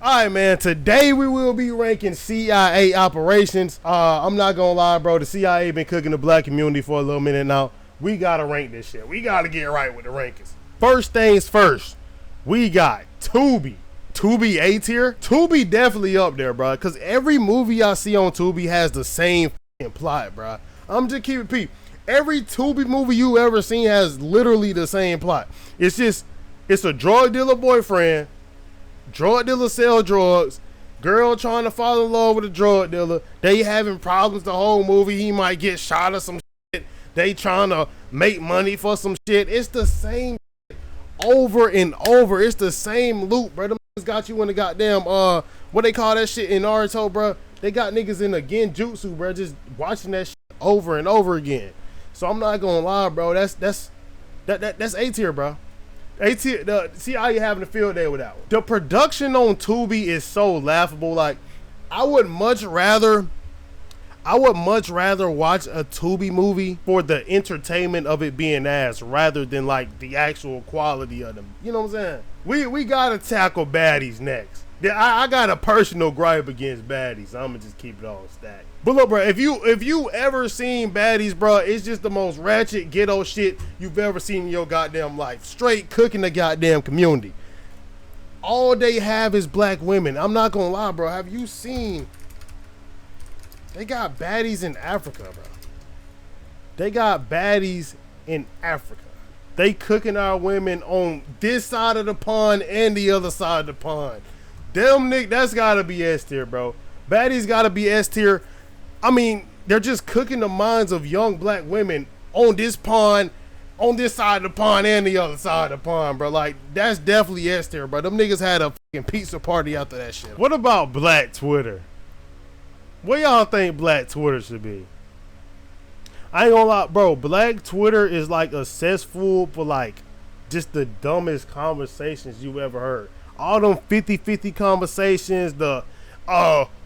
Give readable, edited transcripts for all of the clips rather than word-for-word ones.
Alright, man, today we will be ranking CIA operations. I'm not gonna lie, bro, the CIA been cooking the black community for a little minute now. We gotta rank this shit. We gotta get right with the rankings. First things first, we got Tubi. Tubi A tier? Tubi definitely up there, bro, because every movie I see on Tubi has the same plot, bro. I'm just keeping peep. Every Tubi movie you ever seen has literally the same plot. It's a drug dealer boyfriend. Drug dealer sell drugs. Girl trying to fall in love with a drug dealer. They having problems the whole movie. He might get shot or some shit. They trying to make money for some shit. It's the same shit over and over. It's the same loop, bro. Them niggas got you in the goddamn what they call that shit in Naruto, bro. They got niggas in the genjutsu, bro, just watching that shit over and over again. So I'm not gonna lie, bro. That's A tier, bro. The C.I.A. having a field day with that one. The production on Tubi is so laughable. Like, I would much rather watch a Tubi movie for the entertainment of it being ass rather than like the actual quality of them. You know what I'm saying? We gotta tackle baddies next. Yeah, I got a personal gripe against baddies. So I'm gonna just keep it on stack. But look, bro, if you ever seen baddies, bro, it's just the most ratchet ghetto shit you've ever seen in your goddamn life. Straight cooking the goddamn community. All they have is black women. I'm not gonna lie, bro. Have you seen? They got baddies in Africa, bro. They got baddies in Africa. They cooking our women on this side of the pond and the other side of the pond. Them niggas, that's gotta be S tier, bro. Baddies gotta be S tier. I mean, they're just cooking the minds of young black women on this pond, on this side of the pond and the other side of the pond, bro. Like, that's definitely S tier, bro. Them niggas had a fucking pizza party after that shit. What about Black Twitter? What y'all think Black Twitter should be? I ain't gonna lie, bro. Black Twitter is like a cesspool for like just the dumbest conversations you ever heard. All them 50-50 conversations, the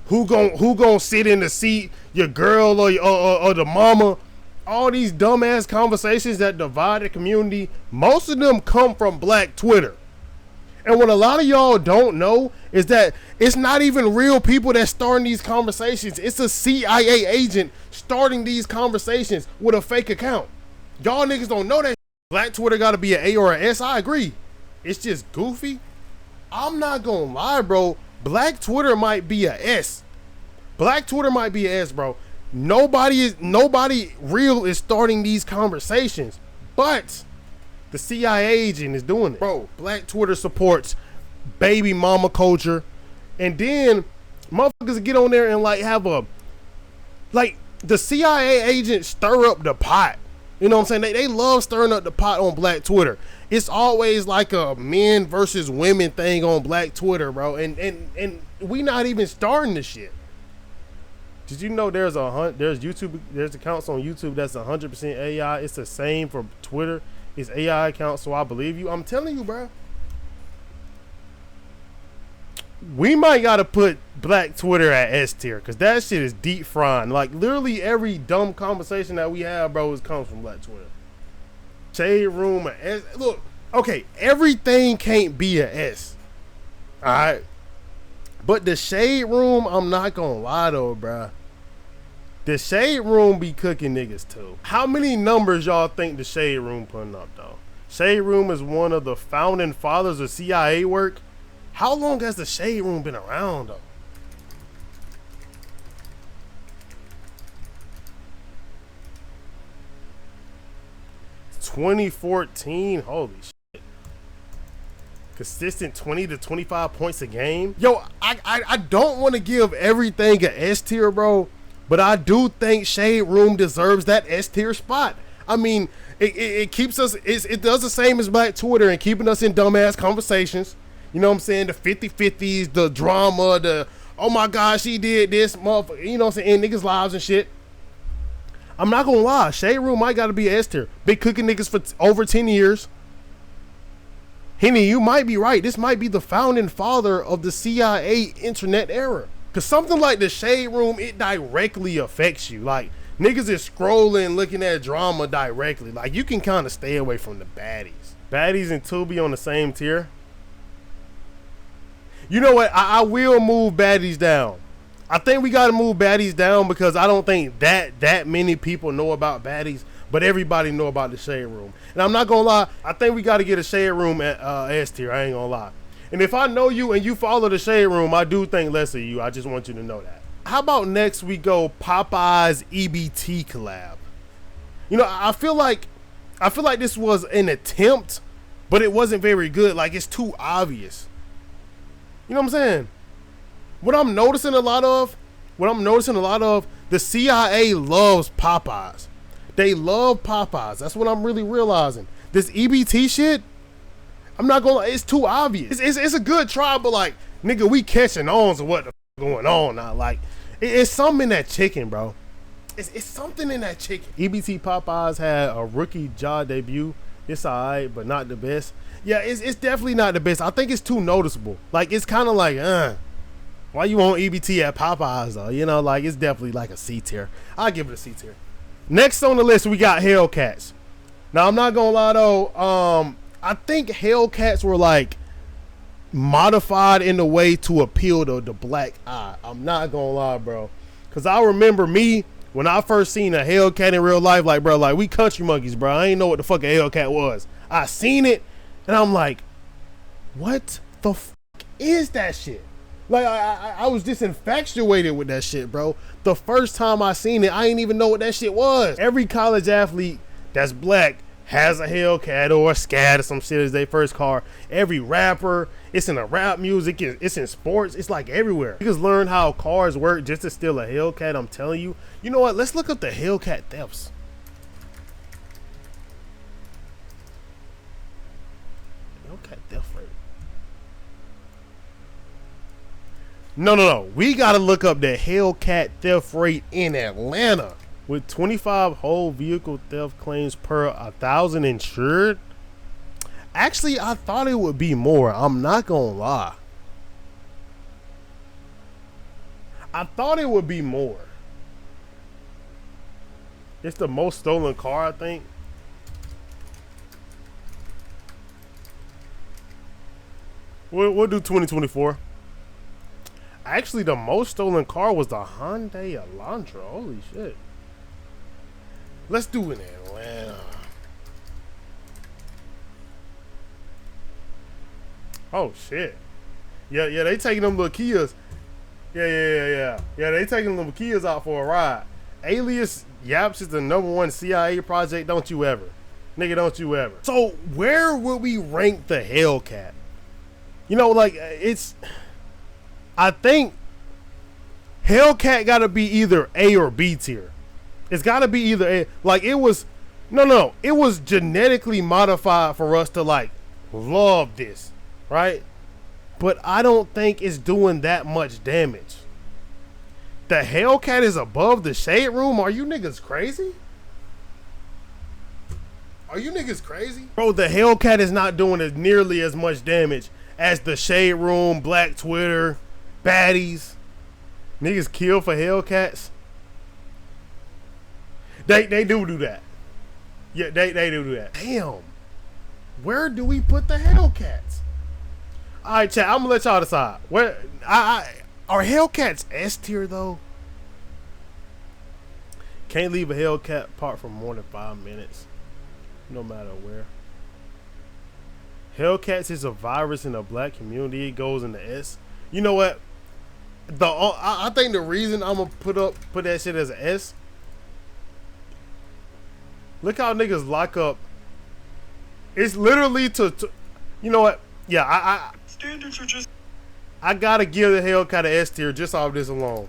who gon' sit in the seat, your girl or the mama, all these dumbass conversations that divide the community, most of them come from Black Twitter. And what a lot of y'all don't know is that it's not even real people that's starting these conversations. It's a CIA agent starting these conversations with a fake account. Y'all niggas don't know that. Black Twitter gotta be an A or an S. I agree. It's just goofy. I'm not gonna lie, bro. Black Twitter might be a S. Black Twitter might be a S, bro. Nobody real is starting these conversations, but the CIA agent is doing it, bro. Black Twitter supports baby mama culture, and then motherfuckers get on there and like have a like the CIA agent stir up the pot. You know what I'm saying? They love stirring up the pot on Black Twitter. It's always like a men versus women thing on Black Twitter, bro. And we not even starting this shit. Did you know there's accounts on YouTube that's 100% AI? It's the same for Twitter. It's AI accounts, so I believe you. I'm telling you, bro. We might gotta put Black Twitter at S tier, cause that shit is deep frying. Like literally every dumb conversation that we have, bro, comes from Black Twitter. Shade Room, S. Look, okay, everything can't be a S. Alright. But the Shade Room, I'm not gonna lie though, bruh. The Shade Room be cooking niggas too. How many numbers y'all think the Shade Room putting up though? Shade Room is one of the founding fathers of CIA work. How long has the Shade Room been around though? $2014, holy shit. Consistent 20 to 25 points a game. Yo, I don't want to give everything an S tier, bro, but I do think Shade Room deserves that S tier spot. I mean, it keeps us, it does the same as Black Twitter and keeping us in dumbass conversations. You know what I'm saying? The 50-50s, the drama, the, oh my God, she did this, motherfucker. You know what I'm saying? In niggas' lives and shit. I'm not gonna lie, Shade Room might gotta be S tier. Been cooking niggas for over 10 years. Henny, you might be right. This might be the founding father of the CIA internet era. Cause something like the Shade Room, it directly affects you. Like, niggas is scrolling, looking at drama directly. Like, you can kind of stay away from the baddies. Baddies and Tubi on the same tier. You know what? I will move baddies down. I think we got to move baddies down because I don't think that many people know about baddies, but everybody know about the Shade Room. And I'm not gonna lie, I think we got to get a Shade Room at S tier. I ain't gonna lie. And if I know you and you follow the Shade Room, I do think less of you. I just want you to know that. How about next we go Popeye's EBT collab? You know, I feel like this was an attempt, but it wasn't very good. Like, it's too obvious. You know what I'm saying? What I'm noticing a lot of, the C.I.A. loves Popeyes. They love Popeyes. That's what I'm really realizing. This EBT shit, I'm not gonna, it's too obvious. It's a good try, but like, nigga, we catching on to what the going on now. Like, it's something in that chicken, bro. It's something in that chicken. EBT Popeyes had a rookie jaw debut. It's alright, but not the best. Yeah, it's definitely not the best. I think it's too noticeable. Like, it's kind of like, why you want EBT at Popeyes though? You know, like, it's definitely like a C tier. I'll give it a C tier. Next on the list, we got Hellcats. Now, I'm not gonna lie though. I think Hellcats were like modified in a way to appeal to the black eye. I'm not gonna lie, bro. Cause I remember me when I first seen a Hellcat in real life, like, bro, like, we country monkeys, bro. I ain't know what the fuck a Hellcat was. I seen it and I'm like, what the fuck is that shit? Like, I was just infatuated with that shit, bro. The first time I seen it, I didn't even know what that shit was. Every college athlete that's black has a Hellcat or a Scat or some shit as their first car. Every rapper, it's in the rap music, it's in sports, it's like everywhere. You just learn how cars work just to steal a Hellcat, I'm telling you. You know what? Let's look up the Hellcat thefts. Hellcat theft rate. No. We gotta look up the Hellcat theft rate in Atlanta. With 25 whole vehicle theft claims per 1,000 insured. Actually, I thought it would be more. I'm not gonna lie. I thought it would be more. It's the most stolen car, I think. We'll do 2024. Actually, the most stolen car was the Hyundai Elantra. Holy shit. Let's do it in Atlanta. Oh shit. Yeah, they taking them little Kias. Yeah, they taking them Kias out for a ride. Alias Yaps is the #1 C.I.A. project. Don't you ever. Nigga, don't you ever. So where would we rank the Hellcat? You know, like, I think Hellcat gotta be either A or B tier. It's gotta be either A. Like, it was, no, it was genetically modified for us to like love this, right? But I don't think it's doing that much damage. The Hellcat is above the Shade Room? Are you niggas crazy? Are you niggas crazy? Bro, the Hellcat is not doing as nearly as much damage as the Shade Room, Black Twitter, baddies. Niggas kill for Hellcats. They do that. Yeah, they do that. Damn. Where do we put the Hellcats? Alright, chat, I'm gonna let y'all decide. Where are Hellcats S tier though? Can't leave a Hellcat apart for more than 5 minutes. No matter where. Hellcats is a virus in the black community. It goes in the S. You know what? I think the reason I'm gonna put that shit as an S. Look how niggas lock up. It's literally to you know what? Yeah, standards are just. I gotta give the Hellcat an S tier just off this alone.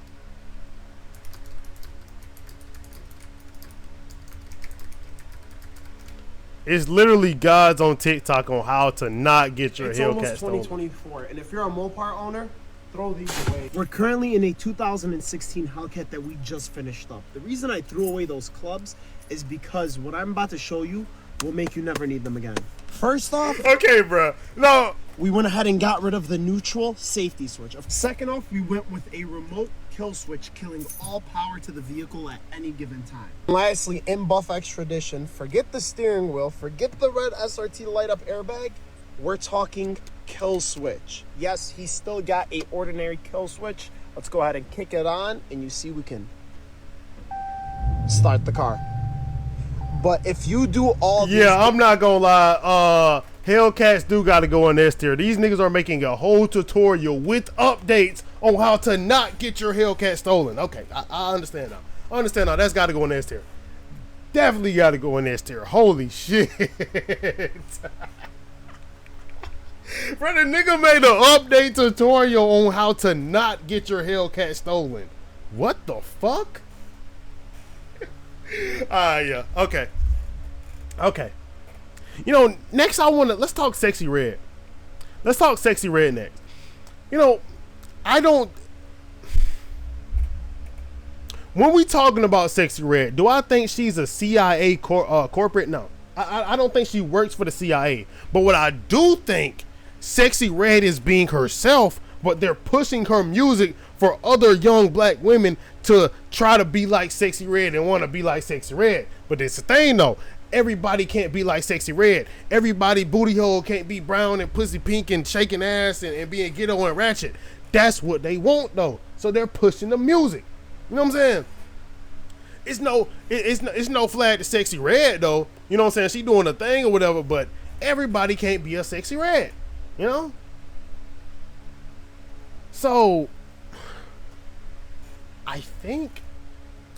It's literally guides on TikTok on how to not get your Hellcat stolen. It's almost 2024, and if you're a Mopar owner, throw these away. We're currently in a 2016 Hellcat that we just finished up. The reason I threw away those clubs is because what I'm about to show you will make you never need them again. First off, okay, bro. No, we went ahead and got rid of the neutral safety switch. Second off, we went with a remote kill switch, killing all power to the vehicle at any given time. Lastly, in Buff X tradition, forget the steering wheel, forget the red SRT light up airbag, We're talking kill switch. Yes, he's still got a ordinary kill switch. Let's go ahead and kick it on, and you see we can start the car. But if you do all these I'm not gonna lie. Hellcats do gotta go in S tier. These niggas are making a whole tutorial with updates on how to not get your Hellcat stolen. Okay, I understand now. I understand now. That's gotta go in S tier. Definitely gotta go in S tier. Holy shit. Bro, the nigga made an update tutorial on how to not get your Hellcat stolen. What the fuck? Yeah. Okay. You know, next let's talk Sexy Red. Let's talk Sexy Red next. You know, when we talking about Sexy Red, do I think she's a CIA corporate? No. I don't think she works for the CIA. But what I do think, Sexy Red is being herself, but they're pushing her music for other young black women to try to be like Sexy Red and want to be like Sexy Red. But it's the thing though, everybody can't be like Sexy Red. Everybody booty hole can't be brown and pussy pink and shaking ass and being ghetto and ratchet. That's what they want though. So they're pushing the music. You know what I'm saying? It's no flag to Sexy Red though. You know what I'm saying? She doing a thing or whatever, but everybody can't be a Sexy Red. You know? So I think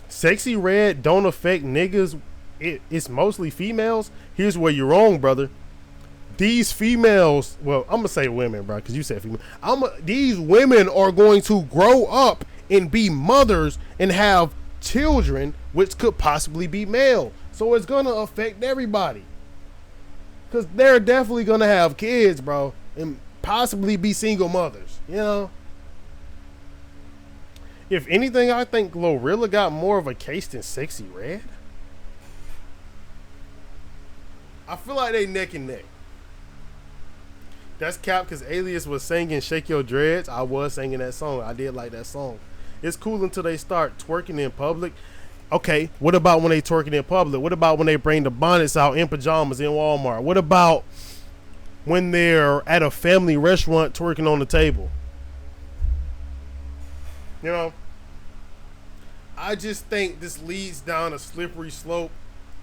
Sexy Red don't affect niggas. It's mostly females. Here's where you're wrong, brother. These females, well, I'm gonna say women, bro, because you said female. These women are going to grow up and be mothers and have children, which could possibly be male. So it's gonna affect everybody, because they're definitely gonna have kids, bro, and possibly be single mothers. You know. If anything, I think Glorilla got more of a case than Sexy Red. I feel like they neck and neck. That's cap because Alias was singing Shake Your Dreads. I was singing that song. I did like that song. It's cool until they start twerking in public. Okay, what about when they twerking in public? What about when they bring the bonnets out in pajamas in Walmart? What about when they're at a family restaurant twerking on the table? You know, I just think this leads down a slippery slope.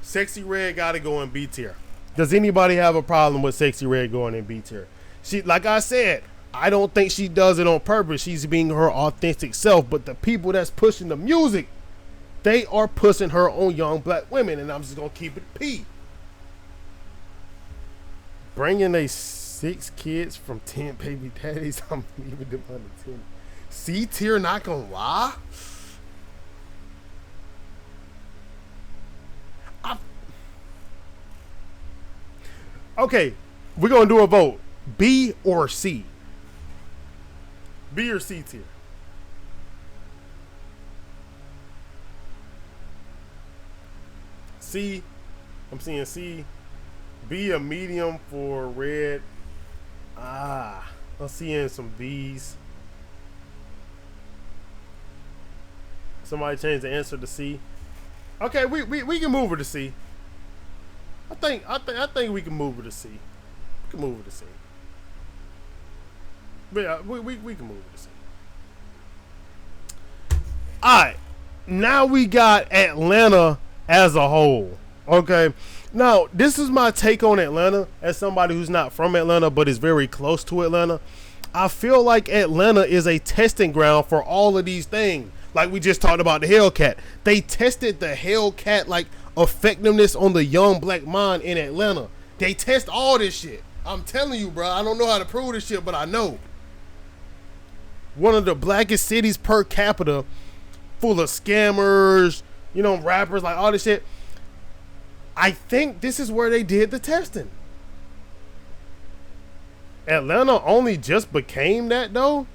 Sexy Red got to go in B tier. Does anybody have a problem with Sexy Red going in B tier? She, like I said, I don't think she does it on purpose. She's being her authentic self. But the people that's pushing the music, they are pushing her on young black women. And I'm just going to keep it P. Bringing a 6 kids from 10 baby daddies, I'm leaving them under 10. C tier, not gonna lie. Okay, we're gonna do a vote. B or C? B or C tier? C. I'm seeing C. B a medium for Red. I'm seeing some B's. Somebody changed the answer to C. Okay, we can move her to C. I think we can move her to C. We can move her to C. But yeah, we can move her to C. Alright. Now we got Atlanta as a whole. Okay. Now, this is my take on Atlanta as somebody who's not from Atlanta but is very close to Atlanta. I feel like Atlanta is a testing ground for all of these things. Like we just talked about the Hellcat. They tested the Hellcat like effectiveness on the young black mind in Atlanta. They test all this shit. I'm telling you, bro. I don't know how to prove this shit, but I know. One of the blackest cities per capita, full of scammers, you know, rappers, like all this shit. I think this is where they did the testing. Atlanta only just became that though.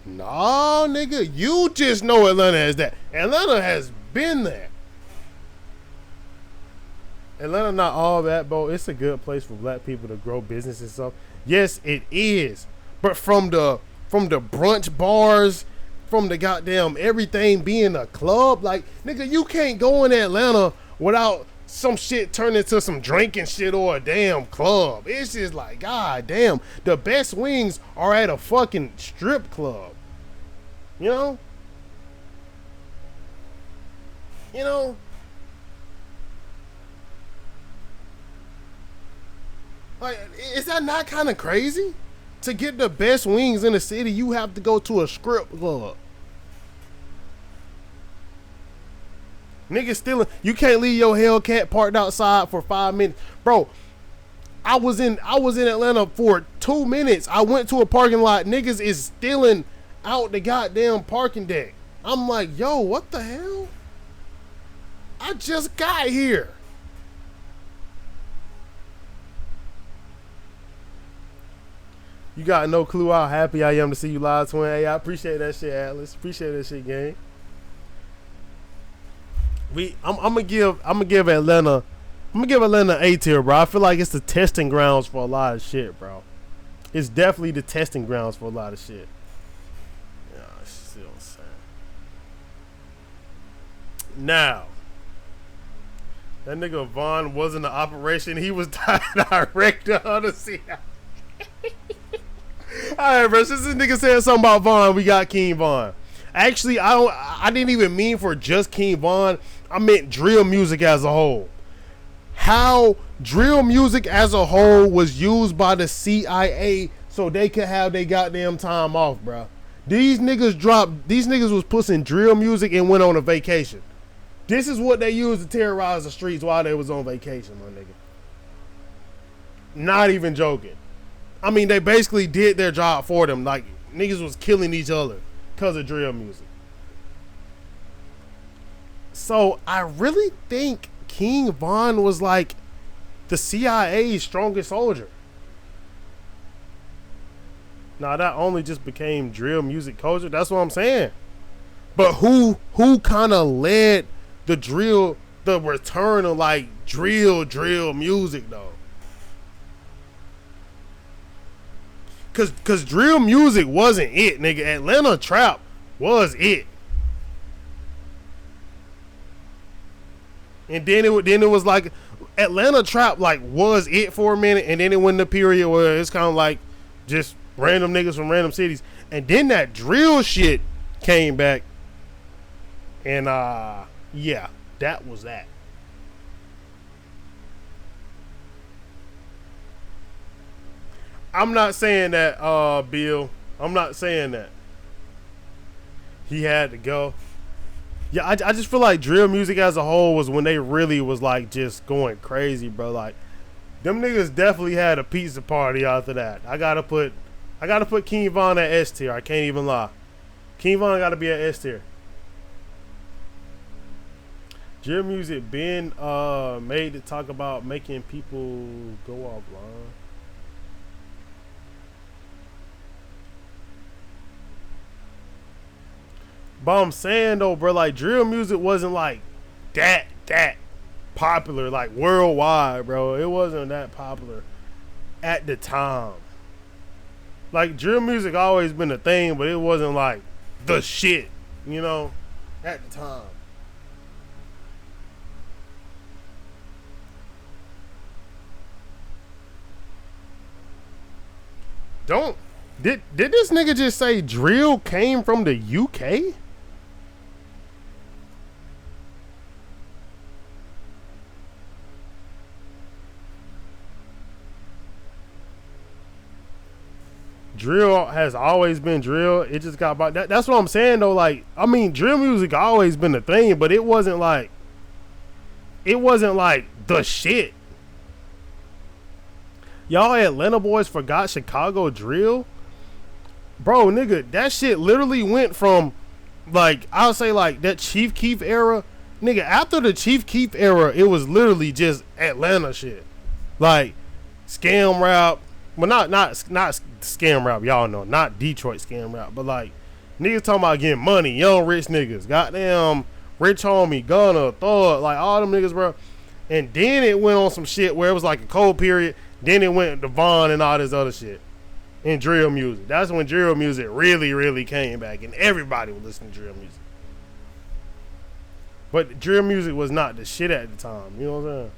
No, nigga, you just know Atlanta has that. Atlanta has been there. Atlanta not all that, bro. It's a good place for black people to grow business and stuff. Yes, it is. But from the brunch bars, from the goddamn everything being a club, like, nigga, you can't go in Atlanta without some shit turned into some drinking shit or a damn club. It's just like, god damn, the best wings are at a fucking strip club. You know? You know? Like, is that not kind of crazy? To get the best wings in the city, you have to go to a strip club. Niggas stealing. You can't leave your Hellcat parked outside for 5 minutes, bro. I was in Atlanta for 2 minutes. I went to a parking lot. Niggas is stealing out the goddamn parking deck. I'm like, yo, what the hell? I just got here. You got no clue how happy I am to see you live, twin. Hey, I appreciate that shit, Atlas. Appreciate that shit, gang. I'm gonna give Atlanta A tier, bro. I feel like it's the testing grounds for a lot of shit, bro. It's definitely the testing grounds for a lot of shit. Yeah, see what I'm saying. Now, that nigga Vaughn wasn't an operation. He was director of the C.I.A. Alright, bro. Since this nigga said something about Vaughn, we got King Vaughn. Actually, I didn't even mean for just King Vaughn. I meant drill music as a whole. How drill music as a whole was used by the C.I.A. so they could have their goddamn time off, bro. These niggas was pushing drill music and went on a vacation. This is what they used to terrorize the streets while they was on vacation, my nigga. Not even joking. I mean, they basically did their job for them. Like, niggas was killing each other because of drill music. So, I really think King Von was like the CIA's strongest soldier. Now, that only just became drill music culture. That's what I'm saying. But who kind of led the return of like drill music though? Cause drill music wasn't it, nigga. Atlanta trap was it. And then it was like Atlanta trap like was it for a minute, and then it went in the period where it's kind of like just random niggas from random cities, and then that drill shit came back, and yeah, that was that. I'm not saying that, Bill. I'm not saying that. He had to go. Yeah, I just feel like drill music as a whole was when they really was like just going crazy, bro. Like them niggas definitely had a pizza party after that. I gotta put King Von at S tier. I can't even lie. King Von gotta be at S tier. Drill music been made to talk about making people go offline. But I'm saying though, bro, like drill music wasn't like that popular, like worldwide, bro. It wasn't that popular at the time. Like drill music always been a thing, but it wasn't like the shit, you know, at the time. Did this nigga just say drill came from the UK? Drill has always been drill. It just got about that. That's what I'm saying though. Like, I mean, drill music always been a thing, but it wasn't like the shit. Y'all Atlanta boys forgot Chicago drill? Bro, nigga, that shit literally went from like, I'll say like that Chief Keef era. Nigga, after the Chief Keef era, it was literally just Atlanta shit. Like scam rap. Well, not scam rap, y'all know. Not Detroit scam rap, but like niggas talking about getting money, young rich niggas, goddamn Rich Homie, Gunna, Thug, like all them niggas, bro. And then it went on some shit where it was like a cold period. Then it went to Vaughn and all this other shit. And drill music. That's when drill music really, really came back, and everybody would listen to drill music. But drill music was not the shit at the time. You know what I'm saying?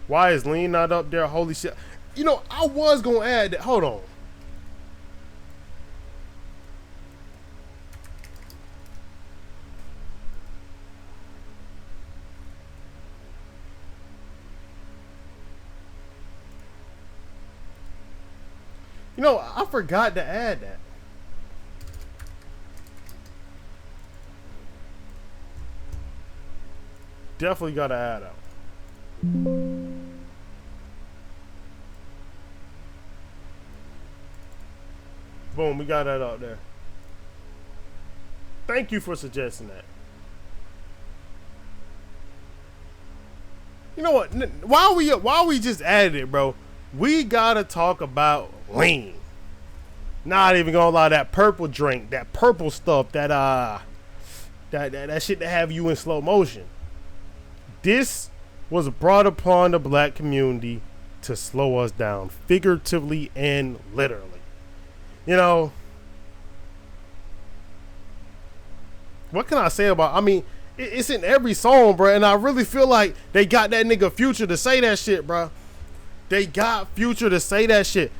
Why is lean not up there? Holy shit. You know, I was going to add that. Hold on. You know, I forgot to add that. Definitely got to add out. Boom, we got that out there. Thank you for suggesting that. You know what? While we just added it, bro, we gotta talk about lean. Not even gonna lie, that purple drink, that purple stuff, that shit that have you in slow motion. This was brought upon the black community to slow us down, figuratively and literally. You know, what can I say about? I mean, it's in every song, bro, and I really feel like they got that nigga Future to say that shit, bro. They got Future to say that shit,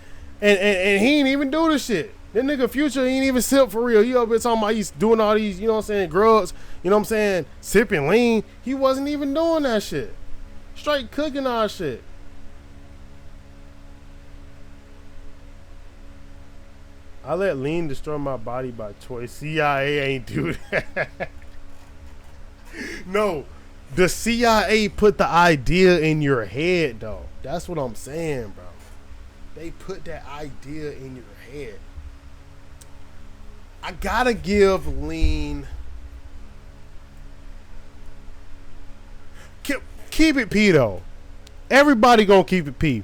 and he ain't even do the shit. That nigga Future ain't even sip for real. He up here talking about he's doing all these, you know what I'm saying, drugs, you know what I'm saying, sipping lean. He wasn't even doing that shit. Straight cooking our shit. I let lean destroy my body by choice. C.I.A. ain't do that. No, the C.I.A. put the idea in your head, though. That's what I'm saying, bro. They put that idea in your head. I gotta give lean. Keep it P, though. Everybody gonna keep it P.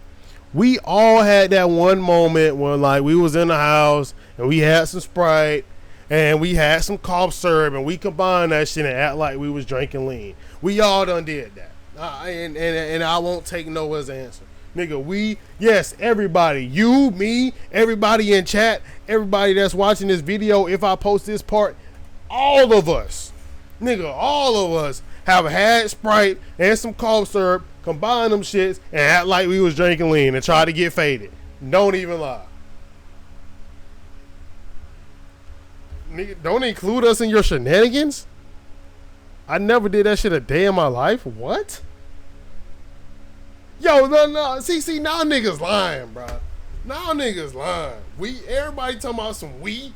We all had that one moment when, like, we was in the house and we had some Sprite and we had some cough syrup and we combined that shit and act like we was drinking lean. We all done did that. And I won't take no as an answer. Nigga, yes, everybody, you, me, everybody in chat, everybody that's watching this video, if I post this part, all of us, nigga, all of us have had Sprite and some cough syrup, combine them shits, and act like we was drinking lean and try to get faded. Don't even lie. Nigga, don't include us in your shenanigans. I never did that shit a day in my life. What? Yo, no. See, now niggas lying, bro. Now niggas lying. Everybody talking about some we.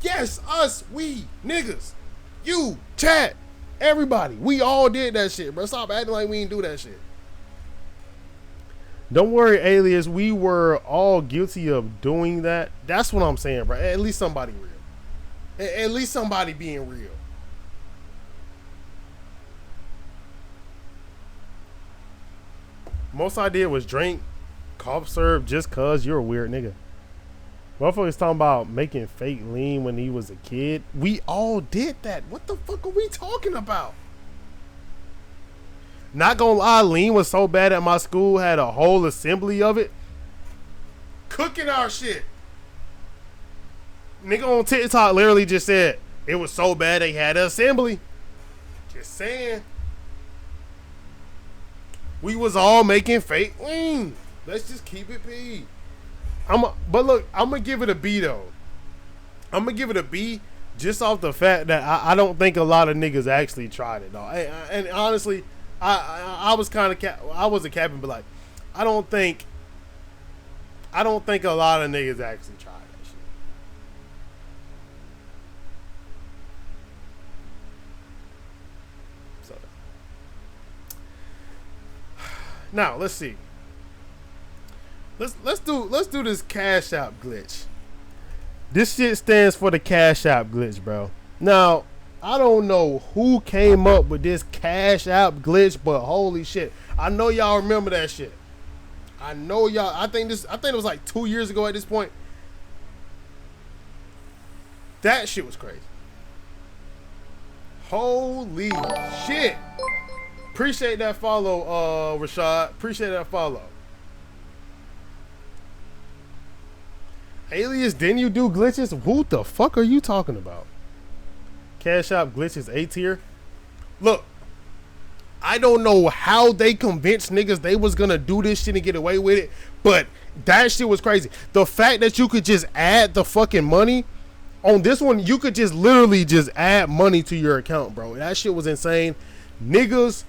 Yes, us, we, niggas. You, chat, everybody. We all did that shit, bro. Stop acting like we ain't do that shit. Don't worry, Alias. We were all guilty of doing that. That's what I'm saying, bro. At least somebody real. At least somebody being real. Most I did was drink cough syrup just cause you're a weird nigga. Motherfuckers talking about making fake lean when he was a kid. We all did that. What the fuck are we talking about? Not gonna lie, lean was so bad at my school, had a whole assembly of it. Cooking our shit. Nigga on TikTok literally just said it was so bad they had an assembly. Just saying. We was all making fake lean. Let's just keep it P. But look, I'm gonna give it a B though. I'm gonna give it a B just off the fact that I don't think a lot of niggas actually tried it though. And honestly, I was kind of I was a captain, but like I don't think a lot of niggas actually tried that shit. So now let's see. Let's do this Cash App glitch. This shit stands for the Cash App glitch, bro. Now, I don't know who came up with this Cash App glitch, but holy shit. I know y'all remember that shit. I know y'all. I think it was like 2 years ago at this point. That shit was crazy. Holy shit. Appreciate that follow, Rashad. Appreciate that follow. Alias, didn't you do glitches? Who the fuck are you talking about? Cash App glitch is A tier. Look, I don't know how they convinced niggas they was gonna do this shit and get away with it, but that shit was crazy. The fact that you could just add the fucking money on this one, you could just literally just add money to your account, bro. That shit was insane. Niggas,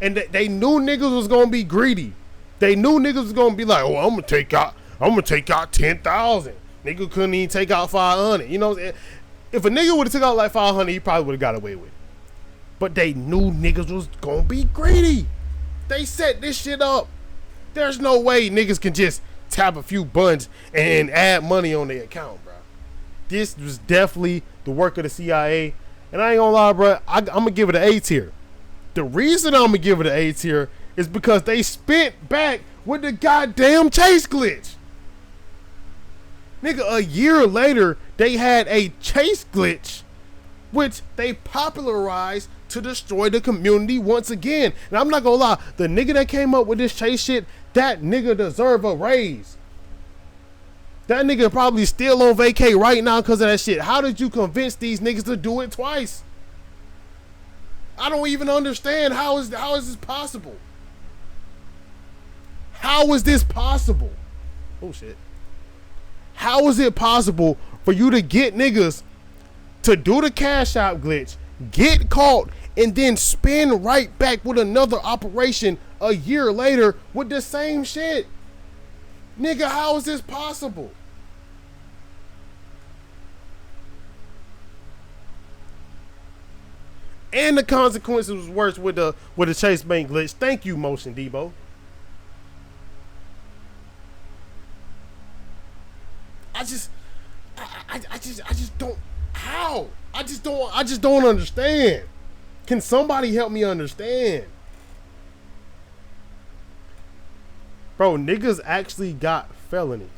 and they knew niggas was gonna be greedy. They knew niggas was gonna be like, oh, I'm gonna take out 10,000. Nigga couldn't even take out 500. You know what I'm saying? If a nigga would have took out like 500, he probably would have got away with it. But they knew niggas was gonna be greedy. They set this shit up. There's no way niggas can just tap a few buttons and add money on their account, bro. This was definitely the work of the CIA. And I ain't gonna lie, bro, I'm gonna give it an A tier. The reason I'm gonna give it an A tier is because they spent back with the goddamn chase glitch. Nigga, a year later, they had a chase glitch, which they popularized to destroy the community once again. And I'm not gonna lie, the nigga that came up with this chase shit, that nigga deserve a raise. That nigga probably still on vacay right now because of that shit. How did you convince these niggas to do it twice? I don't even understand how is this possible? How is this possible? Oh shit. How is it possible for you to get niggas to do the Cash App glitch, get caught, and then spin right back with another operation a year later with the same shit? Nigga, how is this possible? And the consequences was worse with the Chase Bank glitch. Thank you, Motion Debo. I just don't. How? I just don't understand. Can somebody help me understand? Bro, niggas actually got felonies.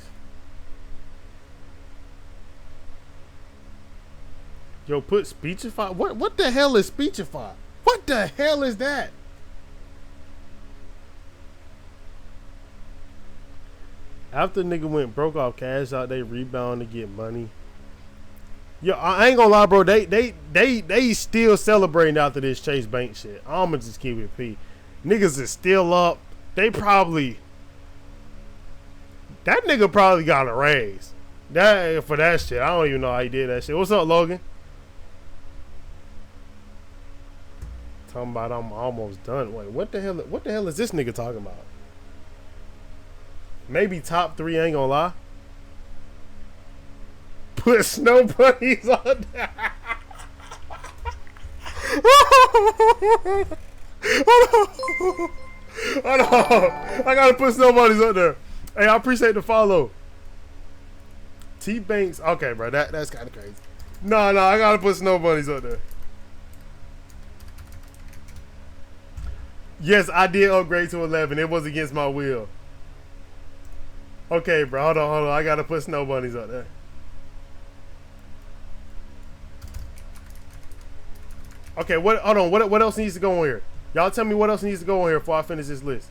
Yo, put Speechify. What the hell is Speechify? What the hell is that? After nigga went broke off Cash Out, they rebound to get money. Yo, I ain't gonna lie, bro. They still celebrating after this Chase Bank shit. I'ma just keep it P. Niggas is still up. They probably, that nigga probably got a raise. That for that shit. I don't even know how he did that shit. What's up, Logan? Talking about I'm almost done. Wait, what the hell is this nigga talking about? Maybe top 3, I ain't gonna lie. Put snow bunnies on there. Hold on. I gotta put snow bunnies up there. Hey, I appreciate the follow. T Banks. Okay, bro. That's kind of crazy. No, I gotta put snow bunnies up there. Yes, I did upgrade to 11. It was against my will. Okay, bro. Hold on. I gotta put snow bunnies up there. Okay, hold on. What else needs to go on here? Y'all tell me what else needs to go on here before I finish this list.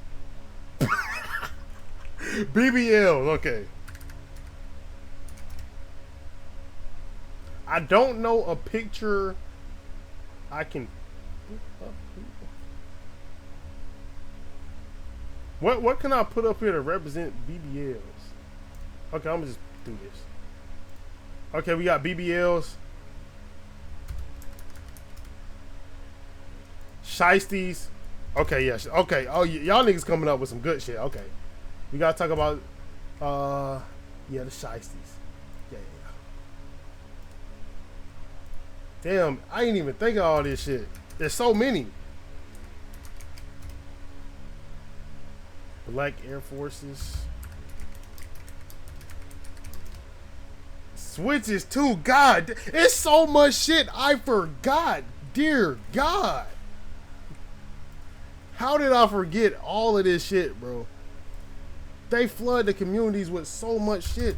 BBLs, okay. I don't know a picture I can. What can I put up here to represent BBLs? Okay, I'm gonna just do this. Okay, we got BBLs. Shiesties. Okay, yeah. Okay. Oh, y'all niggas coming up with some good shit. Okay. We gotta talk about yeah, the shiesties. Yeah. Damn, I ain't even think of all this shit. There's so many. Black Air Forces. Switches too. God, it's so much shit I forgot. Dear God. How did I forget all of this shit, bro? They flood the communities with so much shit.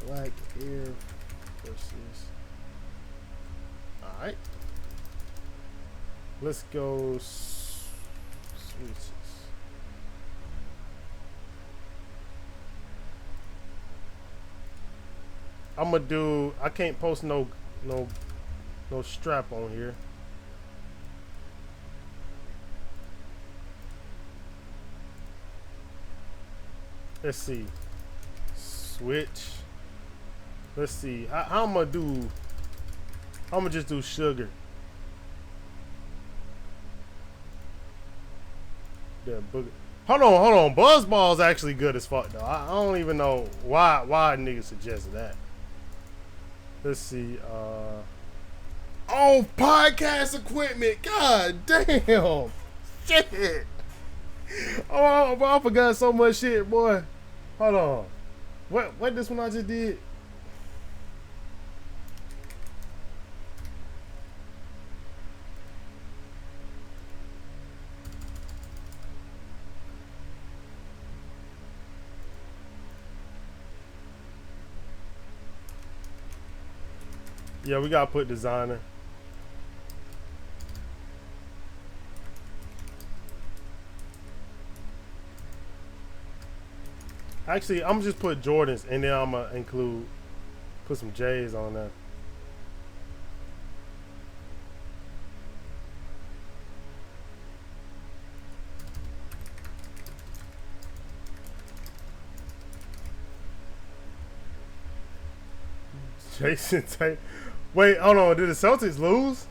Black Air Forces. Alright. Let's go switches. I'm gonna do, I can't post no No strap on here. Let's see. Switch. Let's see. How I'm gonna do? I'm gonna just do sugar. That booger. Hold on. Buzzball's actually good as fuck though. I don't even know why niggas suggested that. Let's see. Oh, podcast equipment. God damn. Shit. Oh, I forgot so much shit, boy. Hold on. What this one I just did? Yeah, we gotta put designer. Actually, I'm just put Jordans and then I'm gonna put some J's on there. Jason Tate. Wait, hold on. Did the Celtics lose?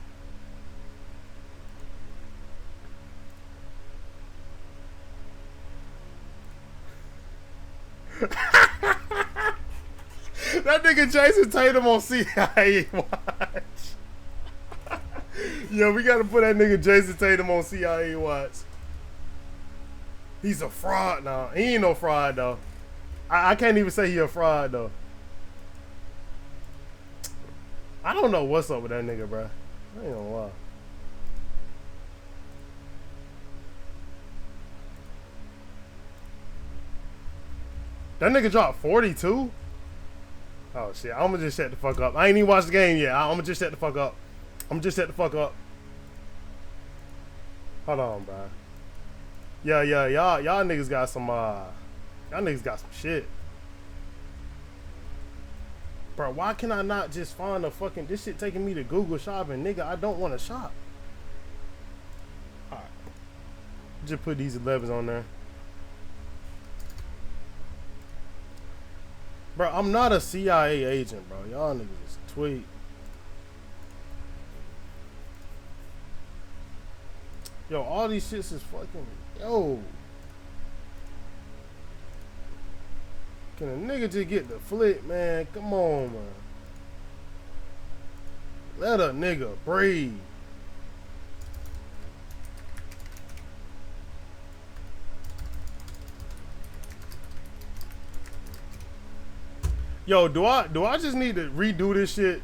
That nigga Jason Tatum on C.I.A. watch. Yo, we gotta put that nigga Jason Tatum on C.I.A. watch. He's a fraud now. He ain't no fraud though. I can't even say he a fraud though. I don't know what's up with that nigga, bro. I ain't gonna lie. That nigga dropped 42? Oh shit, I'ma just shut the fuck up. I ain't even watched the game yet. I'ma just shut the fuck up. Hold on, bro. Yeah, y'all niggas got some shit. Bro, why can I not just find a fucking, this shit taking me to Google shopping, nigga, I don't want to shop. Alright. Just put these 11s on there. Bro, I'm not a CIA agent, bro. Y'all niggas is tweet. Yo, all these shits is fucking, yo. Can a nigga just get the flip, man? Come on, man. Let a nigga breathe. Yo, do I just need to redo this shit?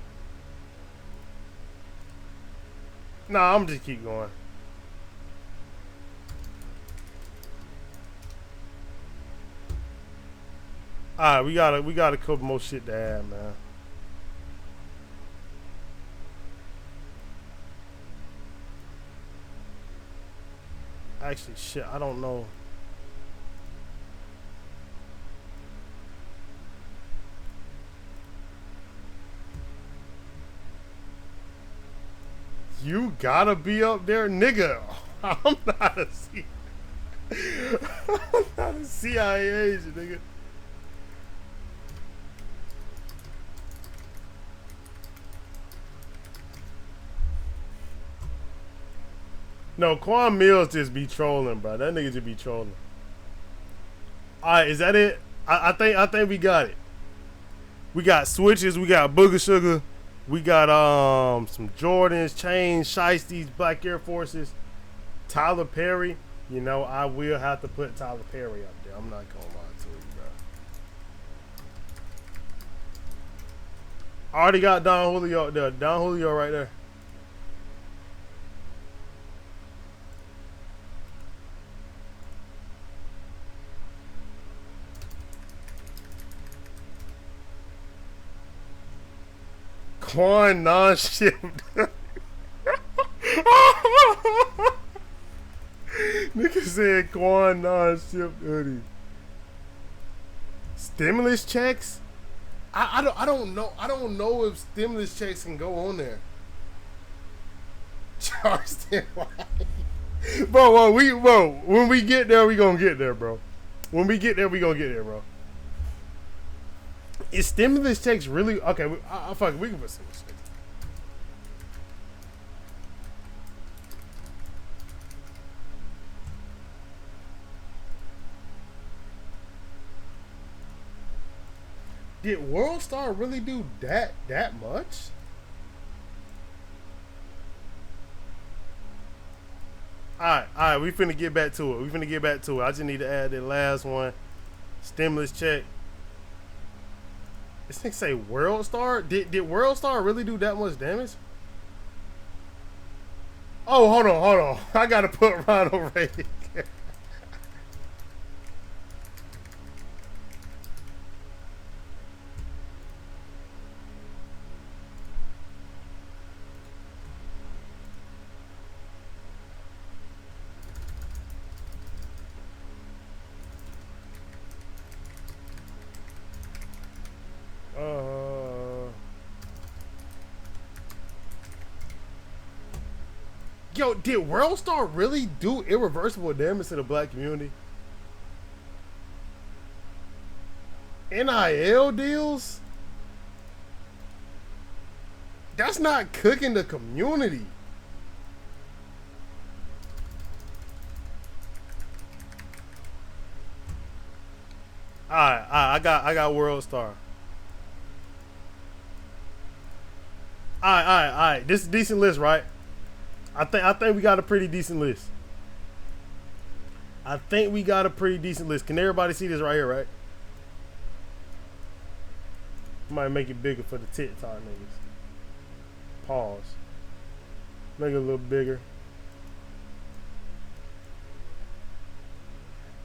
Nah, I'm just keep going. Alright, we got a couple more shit to add, man. Actually, shit, I don't know. You gotta be up there, nigga. I'm not a I'm not a CIA agent, nigga. No, Quan Mills just be trolling, bro. That nigga just be trolling. Alright, is that it? I think we got it. We got switches, we got Booger Sugar, we got some Jordans, chains, shiesties, Black Air Forces, Tyler Perry. You know, I will have to put Tyler Perry up there. I'm not gonna lie to you, bro. I already got Don Julio there. Don Julio right there. Quan non-shipped. Nigga said Quan non-shipped hoodie. Stimulus checks? I don't know. I don't know if stimulus checks can go on there. Charleston White. Bro, when we get there, we gonna get there, bro. When we get there, we gonna get there, bro. Is stimulus checks really okay? Fuck it, we can put stimulus checks. Did World Star really do that much? Alright, we finna get back to it. I just need to add the last one. Stimulus check. This thing say World Star? Did World Star really do that much damage? Oh, hold on. I gotta put Ronald Reagan. Yo, did World Star really do irreversible damage to the black community? NIL deals? That's not cooking the community. Alright, I got World Star. Alright. This is a decent list, right? I think we got a pretty decent list. Can everybody see this right here, right? Might make it bigger for the TikTok niggas. Pause. Make it a little bigger.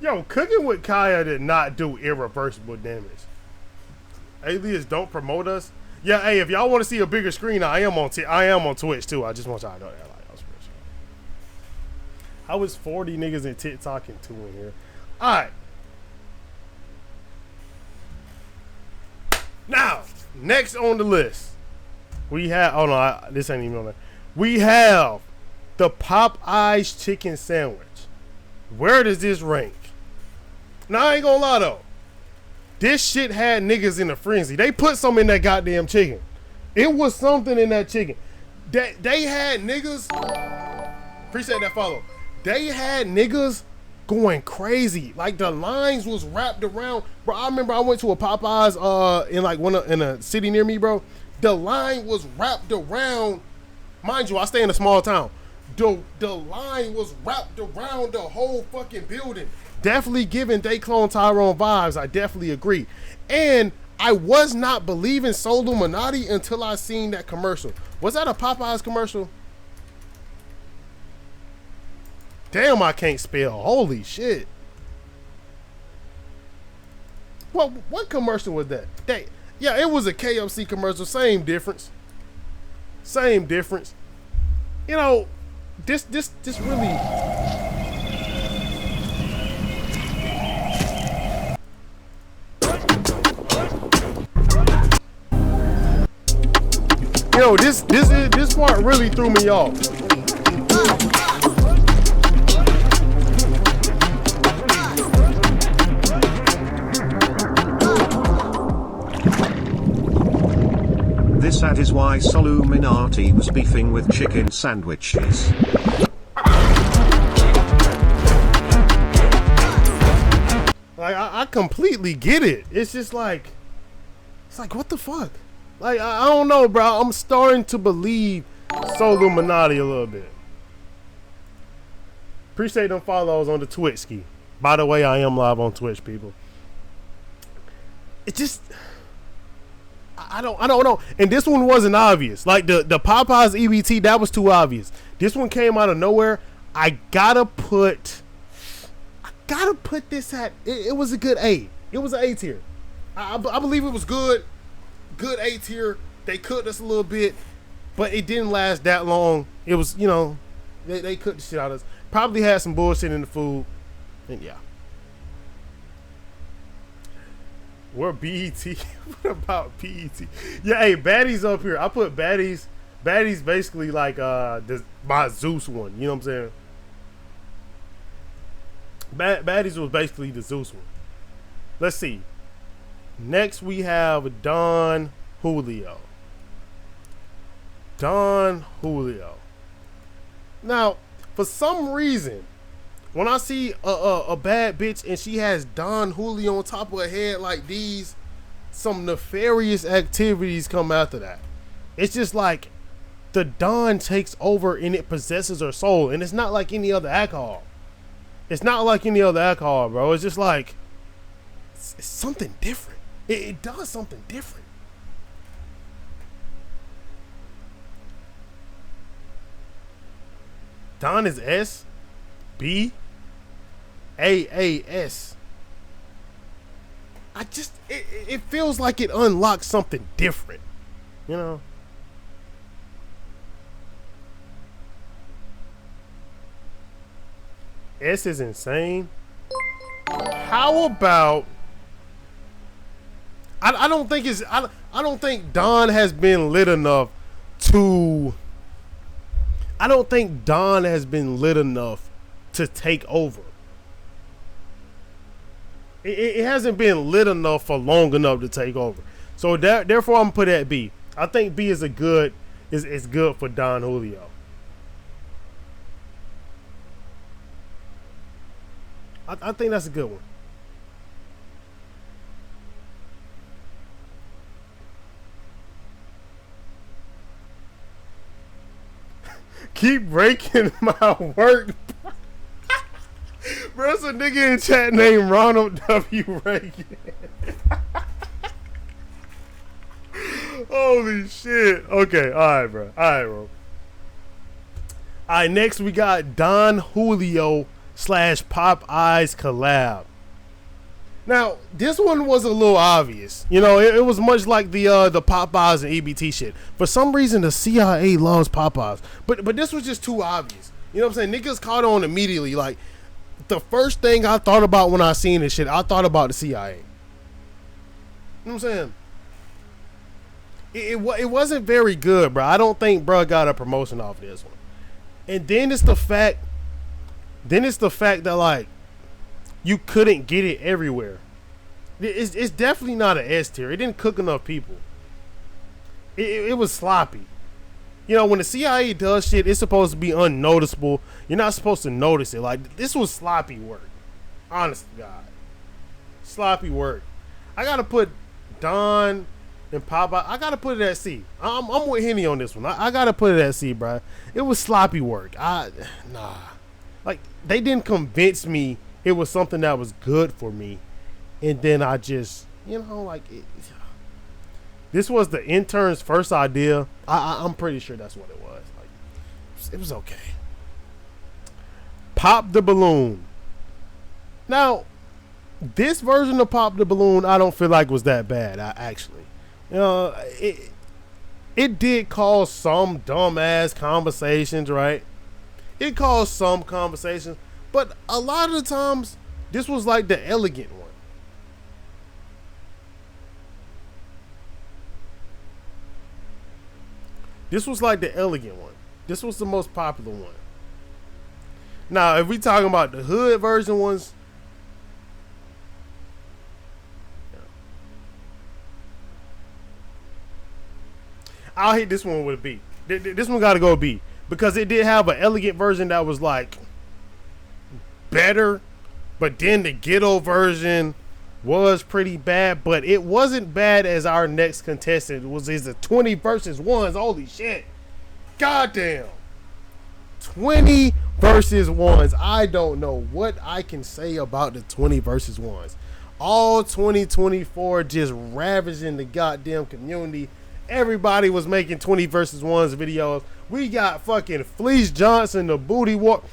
Yo, cooking with C.I.A did not do irreversible damage. Alias, don't promote us. Yeah, hey, if y'all want to see a bigger screen, I am on Twitch too. I just want y'all to know that. I was 40 niggas in TikTok and 2 in here. Alright. Now, next on the list, we have, oh no, this ain't even on there. We have the Popeyes chicken sandwich. Where does this rank? Now, I ain't gonna lie though. This shit had niggas in a frenzy. They put some in that goddamn chicken. It was something in that chicken. They had niggas, appreciate that follow. They had niggas going crazy. Like the lines was wrapped around. Bro, I remember I went to a Popeyes in a city near me, bro. The line was wrapped around. Mind you, I stay in a small town. The line was wrapped around the whole fucking building. Definitely giving Dayclone Tyrone vibes. I definitely agree. And I was not believing Soul Illuminati until I seen that commercial. Was that a Popeyes commercial? Damn, I can't spell. Holy shit. What commercial was that? Yeah, it was a KFC commercial. Same difference. You know, this really. Yo, this part really threw me off. That is why Soluminati was beefing with chicken sandwiches. Like I completely get it. It's just like, what the fuck? Like I don't know, bro. I'm starting to believe Soluminati a little bit. Appreciate them follows on the Twitch ski. By the way, I am live on Twitch, people. It just. I don't know. And this one wasn't obvious. Like the Popeyes EBT, that was too obvious. This one came out of nowhere. I gotta put this at. It was a good A. It was an A tier. I believe it was good. Good A tier. They cooked us a little bit, but it didn't last that long. It was, you know, they cooked the shit out of us. Probably had some bullshit in the food, and yeah. We're BET. What about BET? Yeah, hey, baddies up here. I put baddies Baddie's basically like my Zeus one. You know what I'm saying? Baddies was basically the Zeus one. Let's see. Next we have Don Julio. Don Julio. Now, for some reason, when I see a bad bitch and she has Don Julio on top of her head like these, some nefarious activities come after that. It's just like the Don takes over and it possesses her soul. And it's not like any other alcohol. It's not like any other alcohol, bro. It's just like, it's something different. It does something different. Don is S, B, A, S. It feels like it unlocks something different, you know? S is insane. How about, I don't think Don has been lit enough to, I don't think Don has been lit enough to take over. It hasn't been lit enough for long enough to take over. So therefore I'm gonna put it at B. I think B is good for Don Julio. I think that's a good one. Keep breaking my work. Bro, it's a nigga in chat named Ronald W. Reagan. Holy shit. Okay, alright, bro. Alright, next we got Don Julio / Pop Eyes collab. Now, this one was a little obvious. You know, it was much like the Popeyes and EBT shit. For some reason, the C.I.A. loves Popeyes. But this was just too obvious. You know what I'm saying? Niggas caught on immediately. Like, the first thing I thought about when I seen this shit, I thought about the C.I.A. You know what I'm saying? It wasn't very good, bro. I don't think bro got a promotion off this one. And then it's the fact that, like, you couldn't get it everywhere. It's definitely not an S tier. It didn't cook enough people. It was sloppy. You know, when the C.I.A. does shit, it's supposed to be unnoticeable. You're not supposed to notice it. Like, this was sloppy work. Honest to God. Sloppy work. I gotta put Don and Popeye. I gotta put it at C. I'm with Henny on this one. I gotta put it at C, bro. It was sloppy work. Nah. Like, they didn't convince me it was something that was good for me. And then I just, you know, like, this was the intern's first idea. I'm pretty sure that's what it was. Like, it was okay. Pop the Balloon. Now, this version of Pop the Balloon, I don't feel like was that bad, actually. You know, it did cause some dumbass conversations, right? It caused some conversations, but a lot of the times, this was like the elegant one. This was like the elegant one. This was the most popular one. Now, if we talking about the hood version ones, I'll hit this one with a B. This one got to go B. Because it did have an elegant version that was like better, but then the ghetto version was pretty bad, but it wasn't bad as our next contestant is the 20 versus 1s. Holy shit. Goddamn. 20 versus 1s. I don't know what I can say about the 20 versus 1s. All 2024 just ravaging the goddamn community. Everybody was making 20 versus 1s videos. We got fucking Fleece Johnson, the booty war.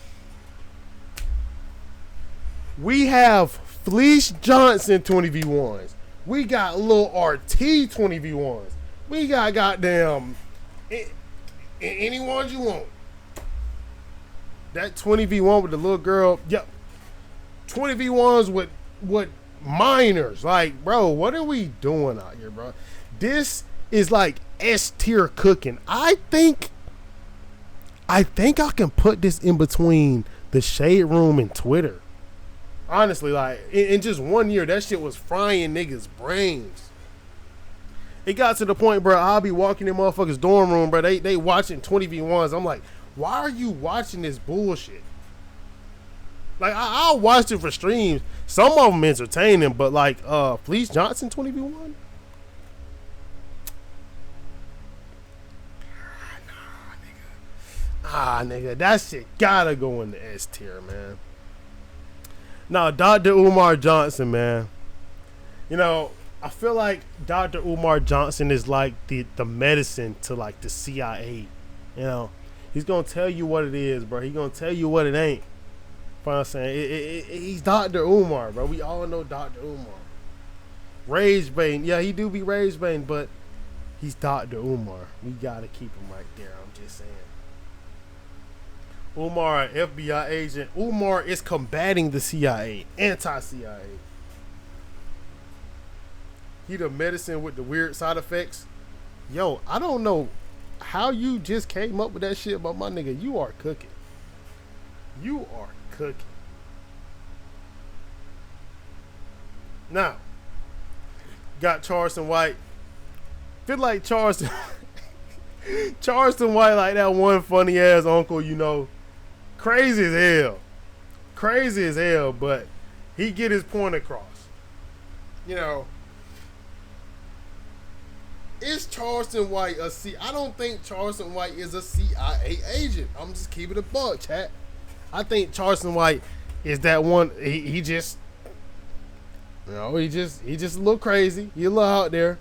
We have Fleece Johnson 20v1s. We got Lil RT 20v1s. We got goddamn any ones you want. That 20v1 with the little girl. Yep. 20v1s with minors. Like, bro, what are we doing out here, bro? This is like S tier cooking. I think I can put this in between the Shade Room and Twitter. Honestly, like in just 1 year, that shit was frying niggas' brains. It got to the point, bro, I'll be walking in motherfuckers' dorm room, bro. They watching 20v1s. I'm like, why are you watching this bullshit? Like, I'll watch it for streams. Some of them entertaining, but like, Fleece Johnson 20v1? Nigga, that shit gotta go in the S tier, man. Now, Dr. Umar Johnson, man. You know, I feel like Dr. Umar Johnson is like the medicine to like the CIA. You know, he's gonna tell you what it is, bro. He's gonna tell you what it ain't. You know what I'm saying? He's Dr. Umar, bro. We all know Dr. Umar. Rage Bane, yeah, he do be Rage Bane, but he's Dr. Umar. We gotta keep him right there. I'm just saying. Umar, an FBI agent. Umar is combating the CIA, anti-CIA. He the medicine with the weird side effects. Yo, I don't know how you just came up with that shit, but my nigga, you are cooking. You are cooking. Now, got Charleston White. Feel like Charleston White like that one funny ass uncle, you know. Crazy as hell. Crazy as hell, but he get his point across. You know, is Charleston White a I don't think Charleston White is a CIA agent. I'm just keeping it a buck, chat. I think Charleston White is that one. He just, you know, he just a little crazy. He a little out there,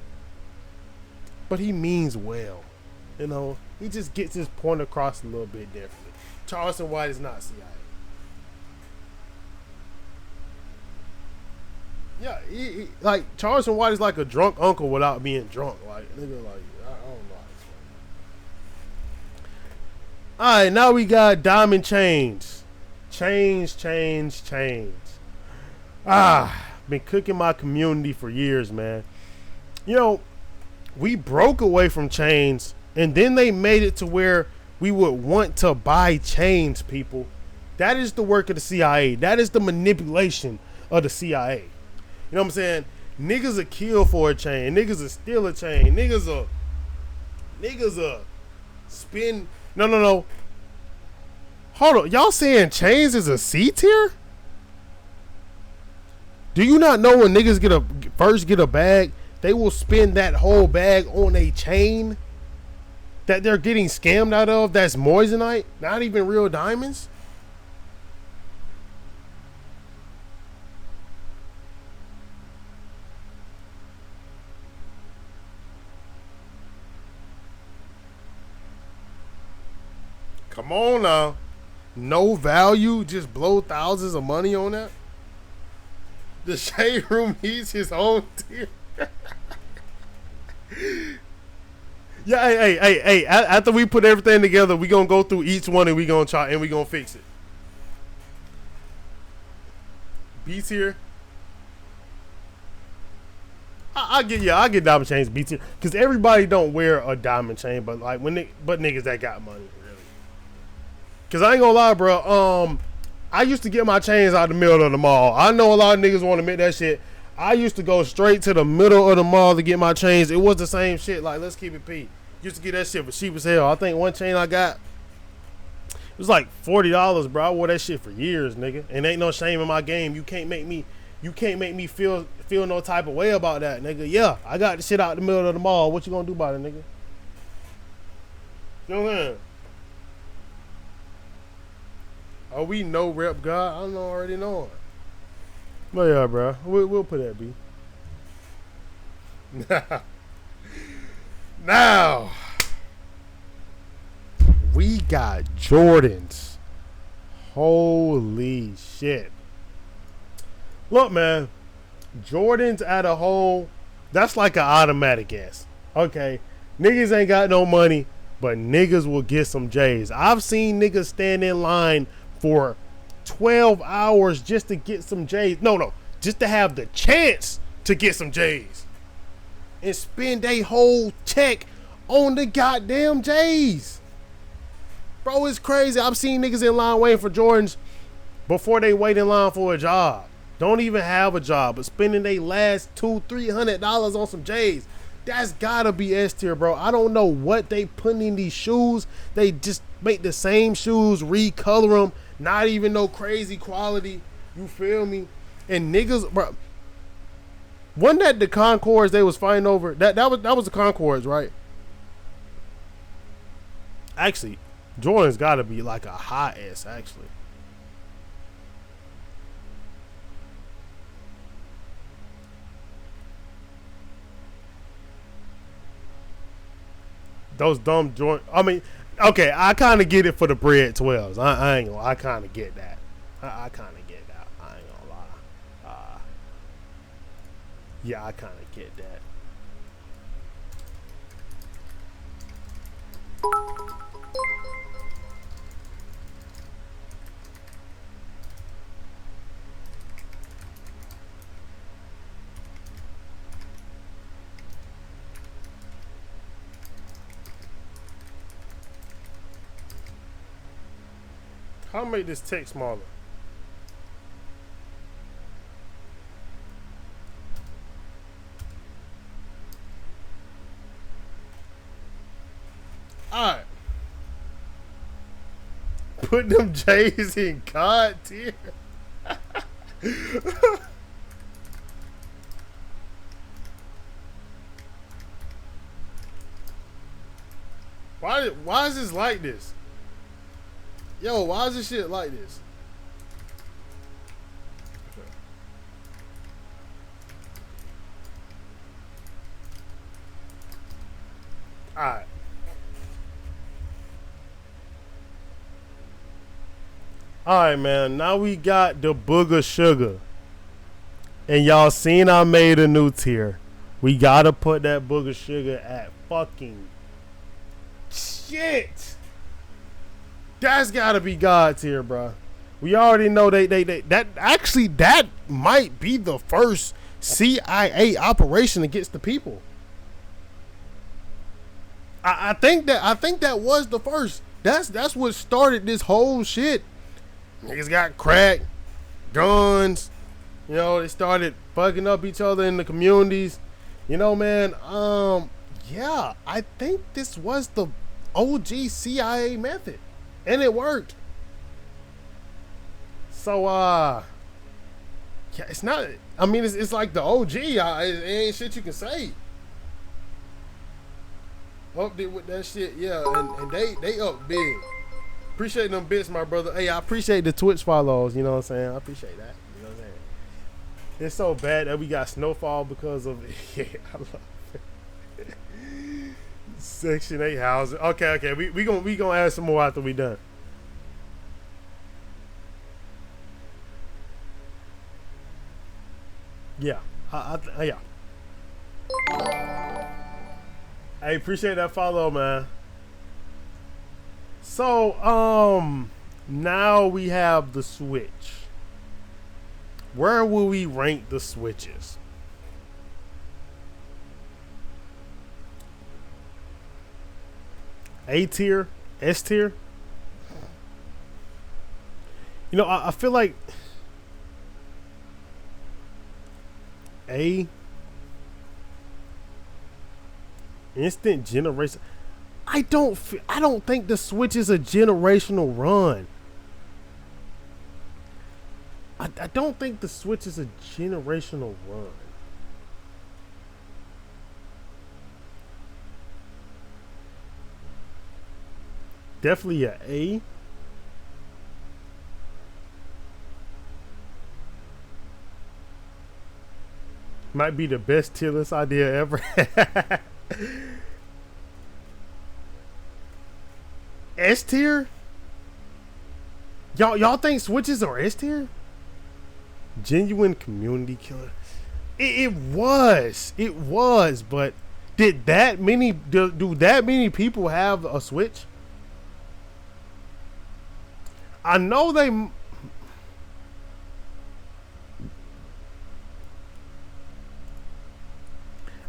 but he means well. You know, he just gets his point across a little bit differently. Charleston White is not CIA. Yeah, he like Charleston White is like a drunk uncle without being drunk. Like, nigga, like, I don't know how to explain it. All right, now we got Diamond Chains. Change. Been cooking my community for years, man. You know, we broke away from chains, and then they made it to where we would want to buy chains, people. That is the work of the CIA. That is the manipulation of the CIA. You know what I'm saying? Niggas will kill for a chain. Niggas will steal a chain. Niggas will spin. No. Hold on. Y'all saying chains is a C tier? Do you not know when niggas first get a bag, they will spend that whole bag on a chain that they're getting scammed out of? That's moissanite, not even real diamonds. Come on now. No value, just blow thousands of money on that. The Shade Room needs his own tier. Yeah, hey. After we put everything together, we gonna go through each one and we gonna try and we gonna fix it. B tier. I get diamond chains B tier because everybody don't wear a diamond chain, but like niggas that got money really. Cause I ain't gonna lie, bro. I used to get my chains out the middle of the mall. I know a lot of niggas want to admit that shit. I used to go straight to the middle of the mall to get my chains. It was the same shit. Like, let's keep it P. Used to get that shit for cheap as hell. I think one chain I got, it was like $40, bro. I wore that shit for years, nigga. And ain't no shame in my game. You can't make me feel no type of way about that, nigga. Yeah, I got the shit out the middle of the mall. What you gonna do about it, nigga? You know what I'm saying? Are we no rep God? I don't know, already know it. But yeah, bro, we'll put that B. Now, we got Jordans. Holy shit. Look, man, Jordans at a whole, that's like an automatic guess. Okay, niggas ain't got no money, but niggas will get some J's. I've seen niggas stand in line for 12 hours just to get some J's. No, just to have the chance to get some J's. And spend a whole check on the goddamn J's. Bro, it's crazy. I've seen niggas in line waiting for Jordans before they wait in line for a job. Don't even have a job, but spending their last $200-$300 on some J's. That's gotta be S tier, bro. I don't know what they putting in these shoes. They just make the same shoes, recolor them, not even no crazy quality. You feel me? And niggas, bro. Wasn't that the Concords they was fighting over? That was the Concords, right? Actually, Jordan's gotta be like a high S, actually. Those dumb joint. I mean, okay, I kind of get it for the bread 12s. I ain't gonna. I kind of get that. I kind of get that. I ain't gonna lie. Yeah, I kind of get that. How make this text smaller? Alright. Put them J's in God tier. Why is this like this? Yo, why is this shit like this? Okay. Alright. Alright, man. Now we got the Booger Sugar. And y'all seen I made a new tier. We gotta put that Booger Sugar at fucking shit. That's gotta be God tier, bro. We already know that might be the first C.I.A. operation against the people. I think that was the first. That's what started this whole shit. Niggas got crack, guns. You know, they started fucking up each other in the communities. You know, man. Yeah, I think this was the OG C.I.A. method. And it worked. So, yeah, it's not, I mean, it's like the OG. It ain't shit you can say. Upped it with that shit, yeah. And they up big. Appreciate them bits, my brother. Hey, I appreciate the Twitch follows, you know what I'm saying? I appreciate that. You know what I'm saying? It's so bad that we got snowfall because of it. Yeah, I love it. Section 8 housing. Okay. We gonna add some more after we done. Yeah. Yeah. I appreciate that follow, man. So, now we have the Switch. Where will we rank the Switches? A tier? S tier? You know, I feel like A, instant generation. I don't think the Switch is a generational run. I don't think the Switch is a generational run. Definitely a A. Might be the best tier list idea ever. S tier? Y'all think Switches are S tier? Genuine community killer. It was, but do that many people have a Switch? I know they.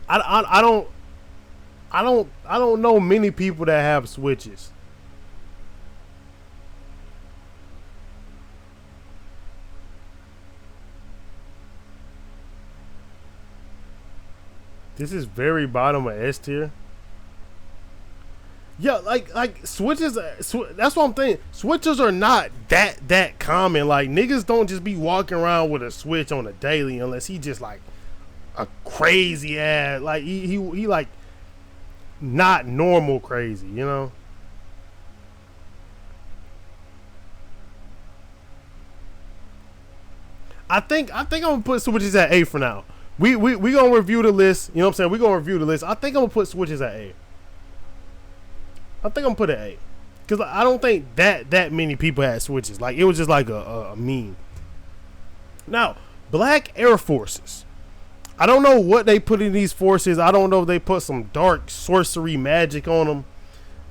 I don't. I don't know many people that have switches. This is very bottom of S tier. Yeah, like switches. That's what I'm thinking. Switches are not that common. Like niggas don't just be walking around with a switch on a daily unless he just like a crazy ass. Like he like not normal crazy. You know. I think I'm gonna put switches at A for now. We gonna review the list. You know what I'm saying? We gonna review the list. I think I'm gonna put switches at A. I think I'm gonna put it at A. Cause I don't think that many people had switches. Like it was just like a meme. Now, Black Air Forces. I don't know what they put in these forces. I don't know if they put some dark sorcery magic on them.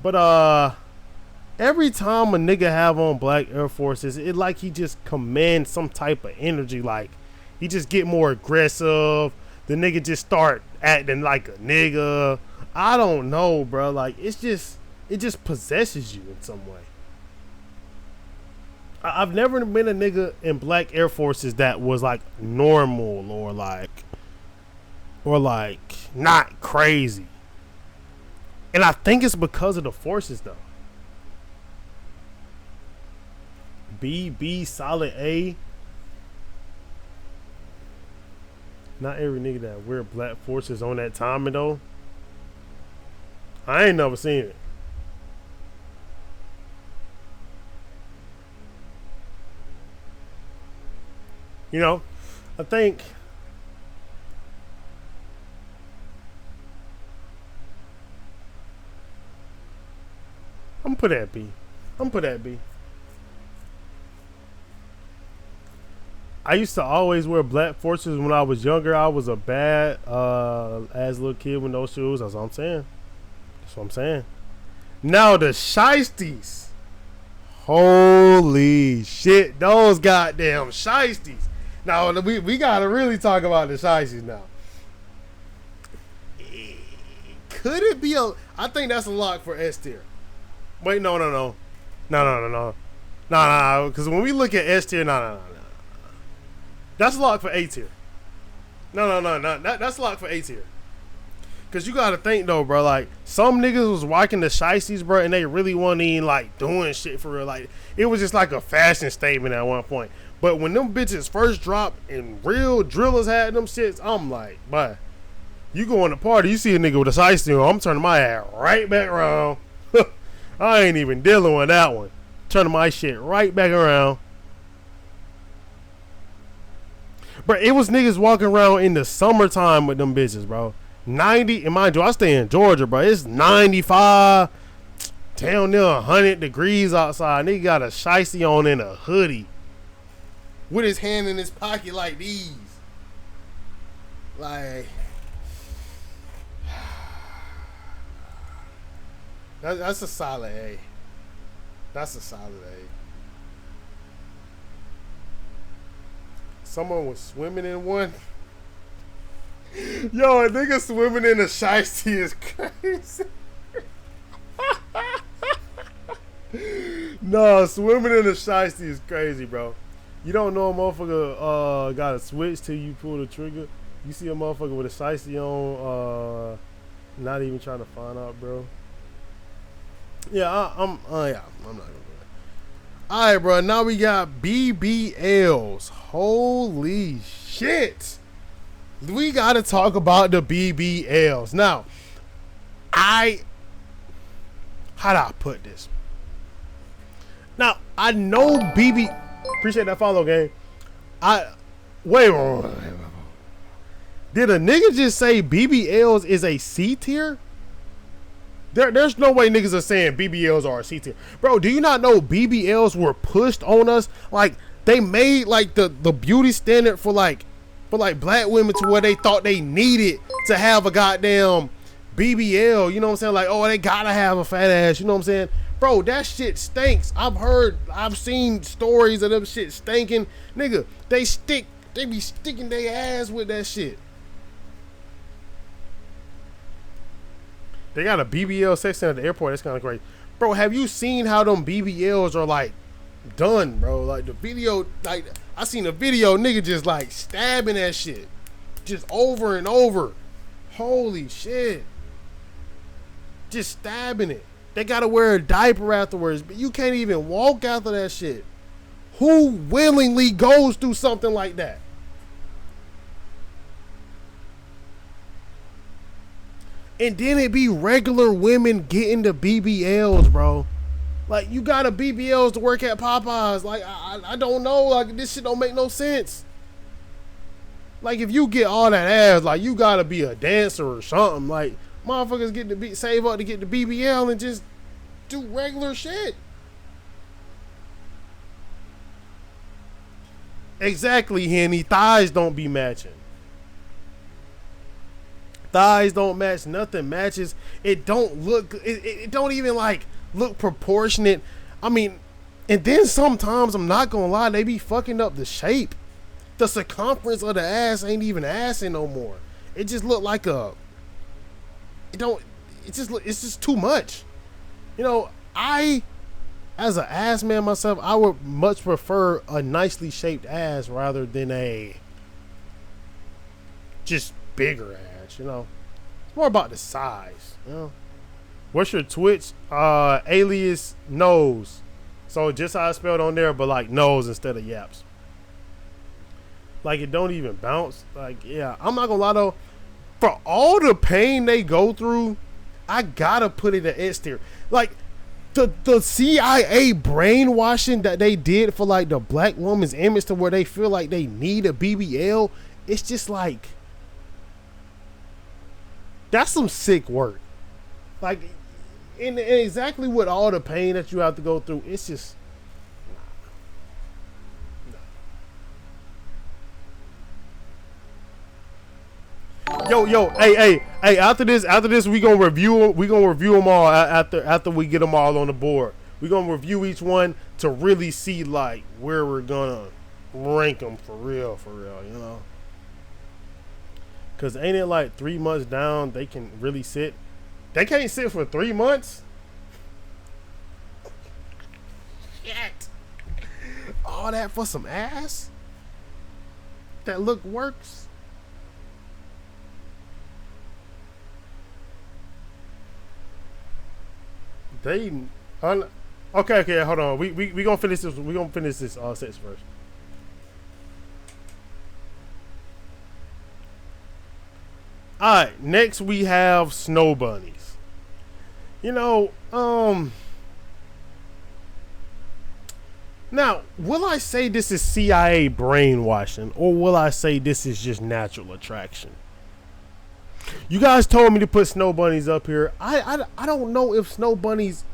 But every time a nigga have on Black Air Forces, it like he just commands some type of energy. Like he just get more aggressive. The nigga just start acting like a nigga. I don't know, bro. Like it just possesses you in some way. I've never been a nigga in Black Air Forces that was like normal or like not crazy. And I think it's because of the forces though. B, solid A. Not every nigga that wear Black Forces on that timing though. I ain't never seen it. You know, I think I'm put at B. I used to always wear Black Forces when I was younger. I was a bad ass little kid with no shoes. That's what I'm saying. Now the shiesties. Holy shit, those goddamn shiesties. Now we gotta really talk about the shiesties now. Could it be a? I think that's a lock for S tier. Wait, no. Because when we look at S tier, no. That's a lock for A tier. No. That's a lock for A tier. Cause you gotta think though, bro. Like some niggas was watching the shiesties, bro, and they really wasn't even like doing shit for real. Like it was just like a fashion statement at one point. But when them bitches first dropped and real drillers had them shits, I'm like, bro, you go in the party, you see a nigga with a shiesty on, I'm turning my ass right back around. I ain't even dealing with that one. Turning my shit right back around. Bro, it was niggas walking around in the summertime with them bitches, bro. 90, and mind you, I stay in Georgia, bro. It's 95, down near 100 degrees outside. Nigga got a shiesty on in a hoodie with his hand in his pocket like these. Like, that's a solid A. That's a solid A. Someone was swimming in one. Yo, a nigga swimming in a shiesty is crazy. No, swimming in a shiesty is crazy, bro. You don't know a motherfucker got a switch till you pull the trigger. You see a motherfucker with a shiesty on, not even trying to find out, bro. Yeah, I'm not gonna do that. Alright, bro, now we got BBLs. Holy shit. We gotta talk about the BBLs. Now, how do I put this? Now, I know appreciate that follow, gang. Wait. Did a nigga just say BBLs is a C tier? There's no way niggas are saying BBLs are a C tier. Bro, do you not know BBLs were pushed on us? Like, they made like the beauty standard for black women to where they thought they needed to have a goddamn BBL. You know what I'm saying? Like, oh, they gotta have a fat ass. You know what I'm saying? Bro, that shit stinks. I've seen stories of them shit stinking. Nigga, they be sticking their ass with that shit. They got a BBL section at the airport. That's kind of crazy. Bro, have you seen how them BBLs are like done, bro? Like the video, like I seen a video, nigga just like stabbing that shit. Just over and over. Holy shit. Just stabbing it. They gotta wear a diaper afterwards, but you can't even walk after that shit. Who willingly goes through something like that? And then it be regular women getting the BBLs, bro. Like, you got a BBLs to work at Popeyes. Like, I don't know. Like, this shit don't make no sense. Like, if you get all that ass, like, you gotta be a dancer or something. Like, motherfuckers get to save up to get the BBL and just do regular shit. Exactly, Henny. Thighs don't be matching. Thighs don't match. Nothing matches. It don't look. It don't even like look proportionate. I mean, and then sometimes I'm not gonna lie, they be fucking up the shape. The circumference of the ass ain't even assing no more. It just look like a. It don't. It's just too much. You know, as an ass man myself, I would much prefer a nicely shaped ass rather than a just bigger ass. You know, it's more about the size. You know, what's your Twitch alias? Nose. So just how I spelled on there, but like nose instead of yaps. Like it don't even bounce. Like yeah, I'm not gonna lie though. For all the pain they go through, I gotta put it at S tier. Like the C.I.A. brainwashing that they did for like the black woman's image to where they feel like they need a BBL. It's just like. That's some sick work. Like, in exactly with all the pain that you have to go through, it's just. Yo, hey. After this, we gonna review them all. After we get them all on the board, we gonna review each one to really see like where we're gonna rank them for real. You know. Cause ain't it like 3 months down they can really sit? They can't sit for 3 months. Shit. All that for some ass? That look works? Okay, hold on. We gonna finish this. We gonna finish this sets first. Alright, next we have snow bunnies. You know, now, will I say this is C.I.A. brainwashing, or will I say this is just natural attraction? You guys told me to put snow bunnies up here. I don't know if snow bunnies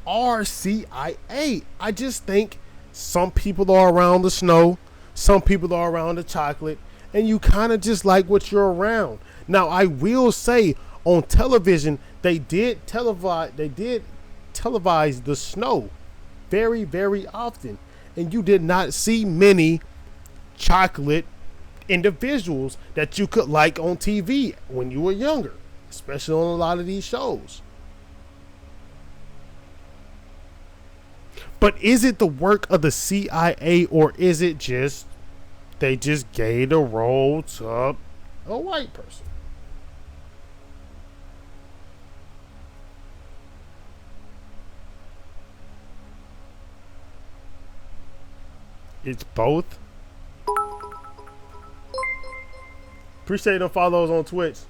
are C.I.A. I just think some people are around the snow, some people are around the chocolate, and you kind of just like what you're around. Now, I will say on television, they did televise the snow very, very often. And you did not see many chocolate individuals that you could like on TV when you were younger, especially on a lot of these shows. But is it the work of the C.I.A. or is it just they just gave the role to a white person? It's both. Appreciate them follows on Twitch.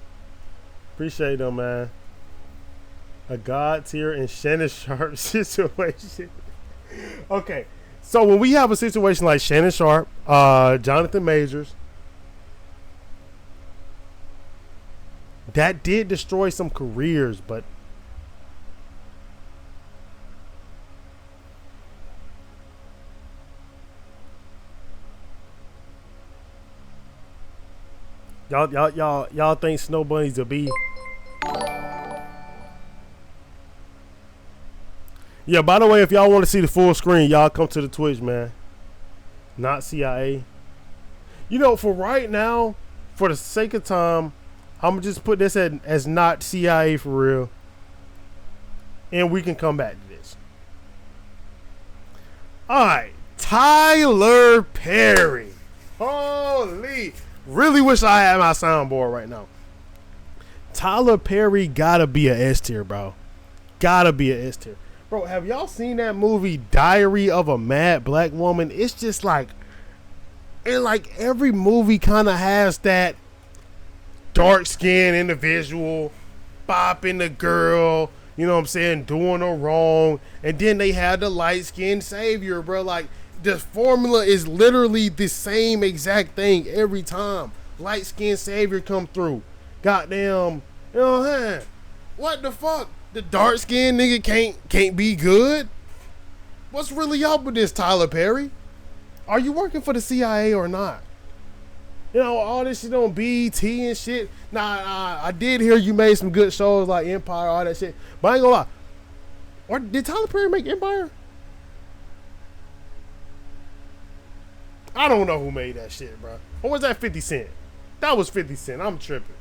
Appreciate them, man. A God tier and Shannon Sharp situation. Okay, so when we have a situation like Shannon Sharp, Jonathan Majors, that did destroy some careers, but y'all think snow bunnies will be? Yeah, by the way, if y'all want to see the full screen, y'all come to the Twitch, man. Not C.I.A. You know, for right now, for the sake of time, I'm gonna just put this as not C.I.A. for real. and we can come back to this. All right, Tyler Perry. Holy, really wish I had my soundboard right now. Tyler Perry gotta be a S tier, bro. Gotta be a S tier. Bro, have y'all seen that movie Diary of a Mad Black Woman? It's just like, and like every movie kind of has that dark-skinned individual bopping the girl, you know what I'm saying, doing her wrong, and then they have the light-skinned savior, bro. Like, the formula is literally the same exact thing every time. Light-skinned savior come through. Goddamn, you know what I'm saying? What the fuck? The dark-skinned nigga can't be good? What's really up with this, Tyler Perry? Are you working for the CIA or not? You know, all this shit on BET and shit. Nah, I did hear you made some good shows like Empire, all that shit. But I ain't gonna lie. Or did Tyler Perry make Empire? I don't know who made that shit, bro. Or was that 50 Cent? That was 50 Cent. I'm tripping.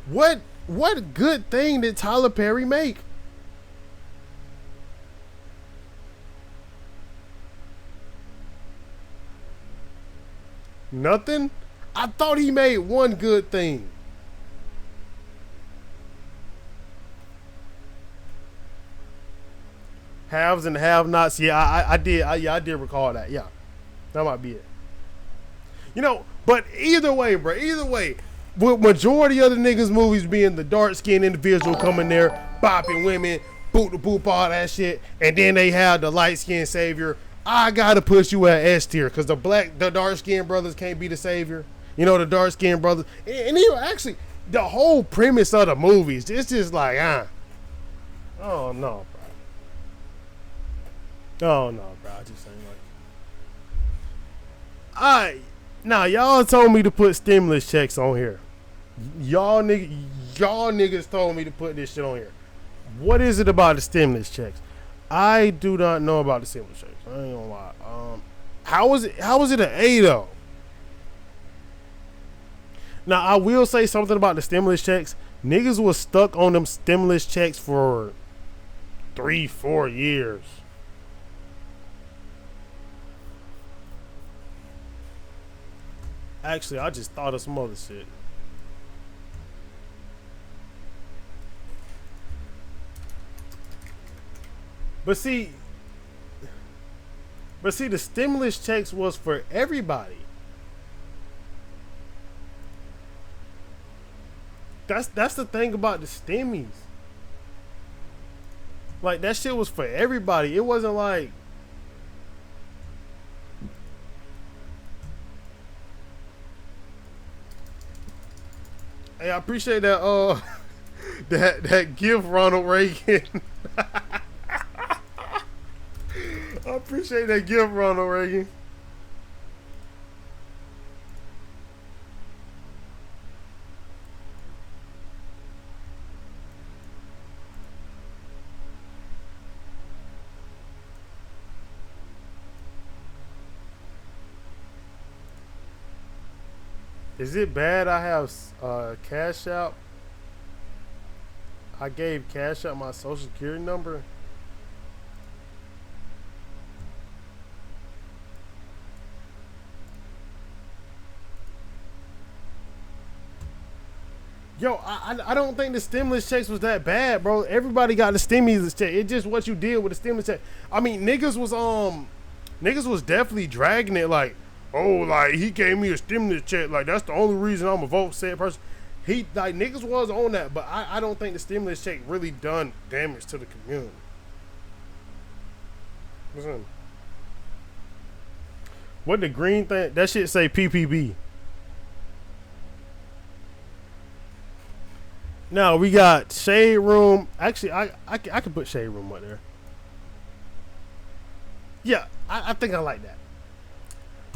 What good thing did Tyler Perry make? Nothing? I thought he made one good thing. Haves and have-nots. Yeah, I did recall that. Yeah, that might be it. You know, but either way, bro. Either way, with majority of the niggas' movies being the dark-skinned individual coming there, bopping women, boot the boop, all that shit, and then they have the light-skinned savior. I gotta put you at S tier because the dark-skinned brothers can't be the savior. You know, the dark-skinned brothers, and even actually the whole premise of the movies, it's just like, oh no, bro. Oh no, bro. I just ain't like. Alright, now y'all told me to put stimulus checks on here. Y'all niggas told me to put this shit on here. What is it about the stimulus checks? I do not know about the stimulus checks. I ain't gonna lie. How is it an A though? Now I will say something about the stimulus checks. Niggas was stuck on them stimulus checks for 3-4 years. Actually, I just thought of some other shit. But see, the stimulus checks was for everybody. That's the thing about the stimmies. Like, that shit was for everybody. It wasn't like, hey, I appreciate that that gift, Ronald Reagan. I appreciate that gift, Ronald Reagan. Is it bad I have Cash App? I gave Cash App my social security number. Yo, I don't think the stimulus checks was that bad, bro. Everybody got the stimulus check. It's just what you did with the stimulus check. I mean, niggas was definitely dragging it like, oh, like he gave me a stimulus check. Like that's the only reason I'm a vote said person. He like niggas was on that, but I don't think the stimulus check really done damage to the community. Listen. What the green thing? That shit say PPB. Now we got Shade Room. Actually, I can put Shade Room up there. Yeah, I think I like that.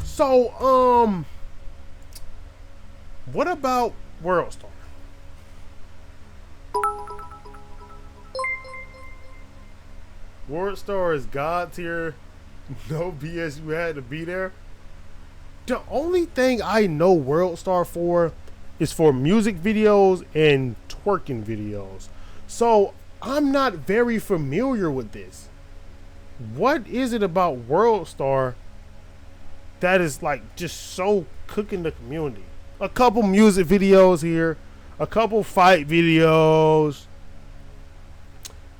So, what about World Star? World Star is God tier. No BS, you had to be there. The only thing I know World Star for is for music videos and twerking videos. So I'm not very familiar with this. What is it about World Star that is like just so cooking the community? A couple music videos here, a couple fight videos,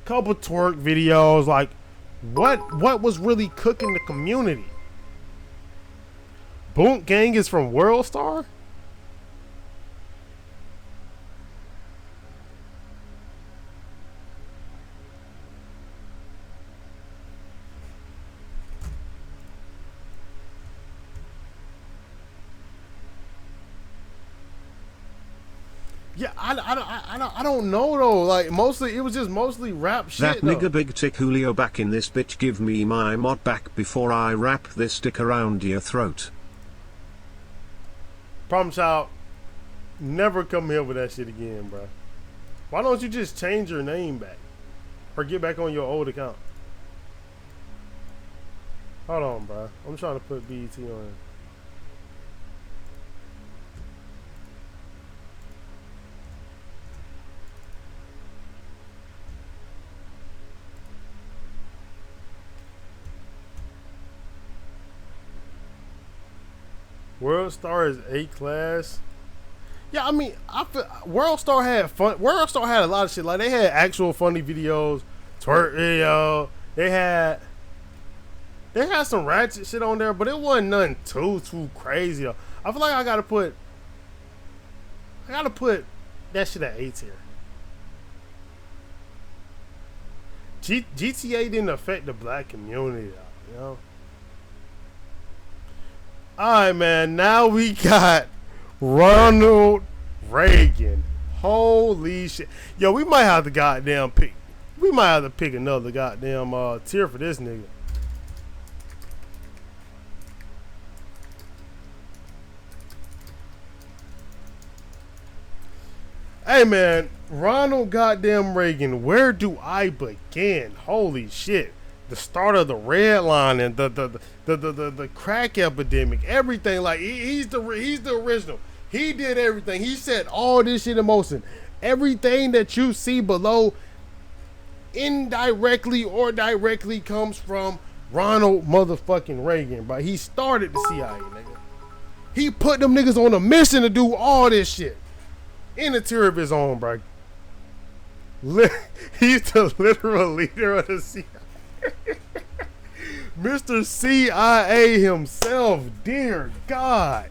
couple twerk videos. Like, what was really cooking the community? Boot Gang is from World Star? Yeah, I don't know though. Like it was just mostly rap shit. That nigga Big Tick Julio back in this bitch, give me my mod back before I wrap this stick around your throat. Problem child, never come here with that shit again, bro. Why don't you just change your name back? Or get back on your old account? Hold on, bro. I'm trying to put BET on. World Star is A class. Yeah, I mean, I feel World Star had fun. World Star had a lot of shit. Like they had actual funny videos, twerk video. They had some ratchet shit on there, but it wasn't nothing too crazy though. I feel like I gotta put that shit at A tier. GTA didn't affect the black community though, you know. Alright, man, now we got Ronald Reagan. Holy shit. Yo, we might have to pick another goddamn tier for this nigga. Hey man, Ronald goddamn Reagan, where do I begin? Holy shit. The start of the red line and the crack epidemic, everything. Like he's the original. He did everything. He set all this shit in motion. Everything that you see below, indirectly or directly, comes from Ronald motherfucking Reagan, bro. He started the C.I.A, nigga. He put them niggas on a mission to do all this shit in a tier of his own, bro. He's the literal leader of the C.I.A. Mr. C.I.A. himself, dear God.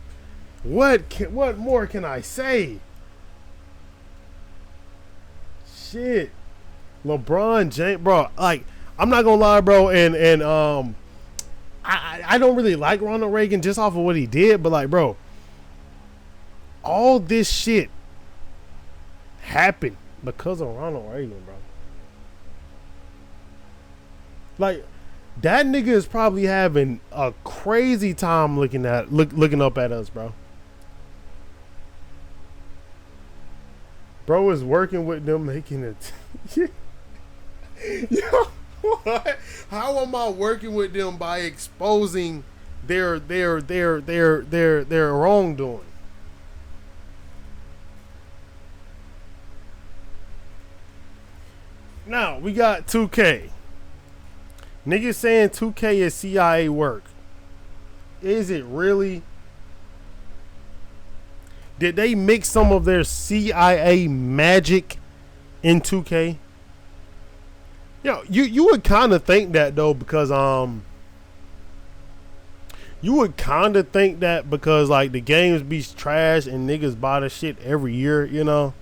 What more can I say? Shit. LeBron James, bro, like, I'm not gonna lie, bro, and I don't really like Ronald Reagan just off of what he did, but like, bro, all this shit happened because of Ronald Reagan, bro. Like, that nigga is probably having a crazy time looking up at us, bro. Bro is working with them, making it. Yo, what? How am I working with them by exposing their wrongdoing? Now we got 2K. Niggas saying 2K is C.I.A. work. Is it really? Did they mix some of their C.I.A. magic in 2K? Yo, you would kind of think that though, because you would kind of think that because like the games be trash and niggas buy the shit every year, you know.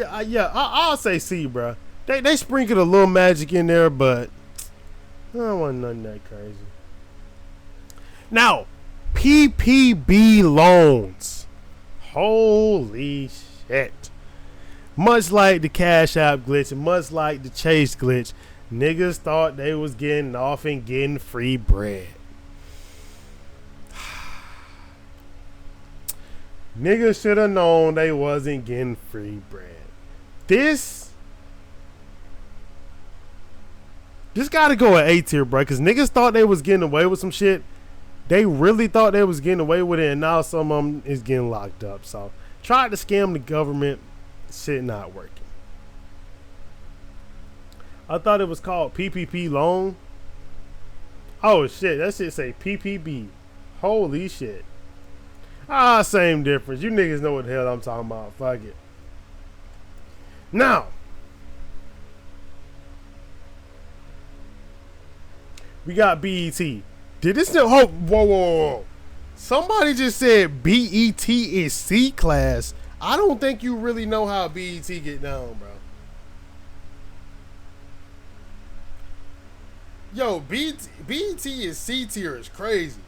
I'll say C, bro. They sprinkled a little magic in there, but I don't want nothing that crazy. Now, PPB loans. Holy shit. Much like the Cash App glitch, and much like the Chase glitch, niggas thought they was getting off and getting free bread. Niggas should have known they wasn't getting free bread. This gotta go at A tier, bro. Cause niggas thought they was getting away with some shit, They really thought they was getting away with it, and now some of them is getting locked up. So tried to scam the government, shit not working. I thought it was called PPP loan. Oh shit, that shit say PPB. Holy shit. Ah, same difference. You niggas know what the hell I'm talking about. Fuck it. Now, we got BET. Did this no? Whoa. Somebody just said BET is C class. I don't think you really know how BET get down, bro. Yo, BET is C tier is crazy.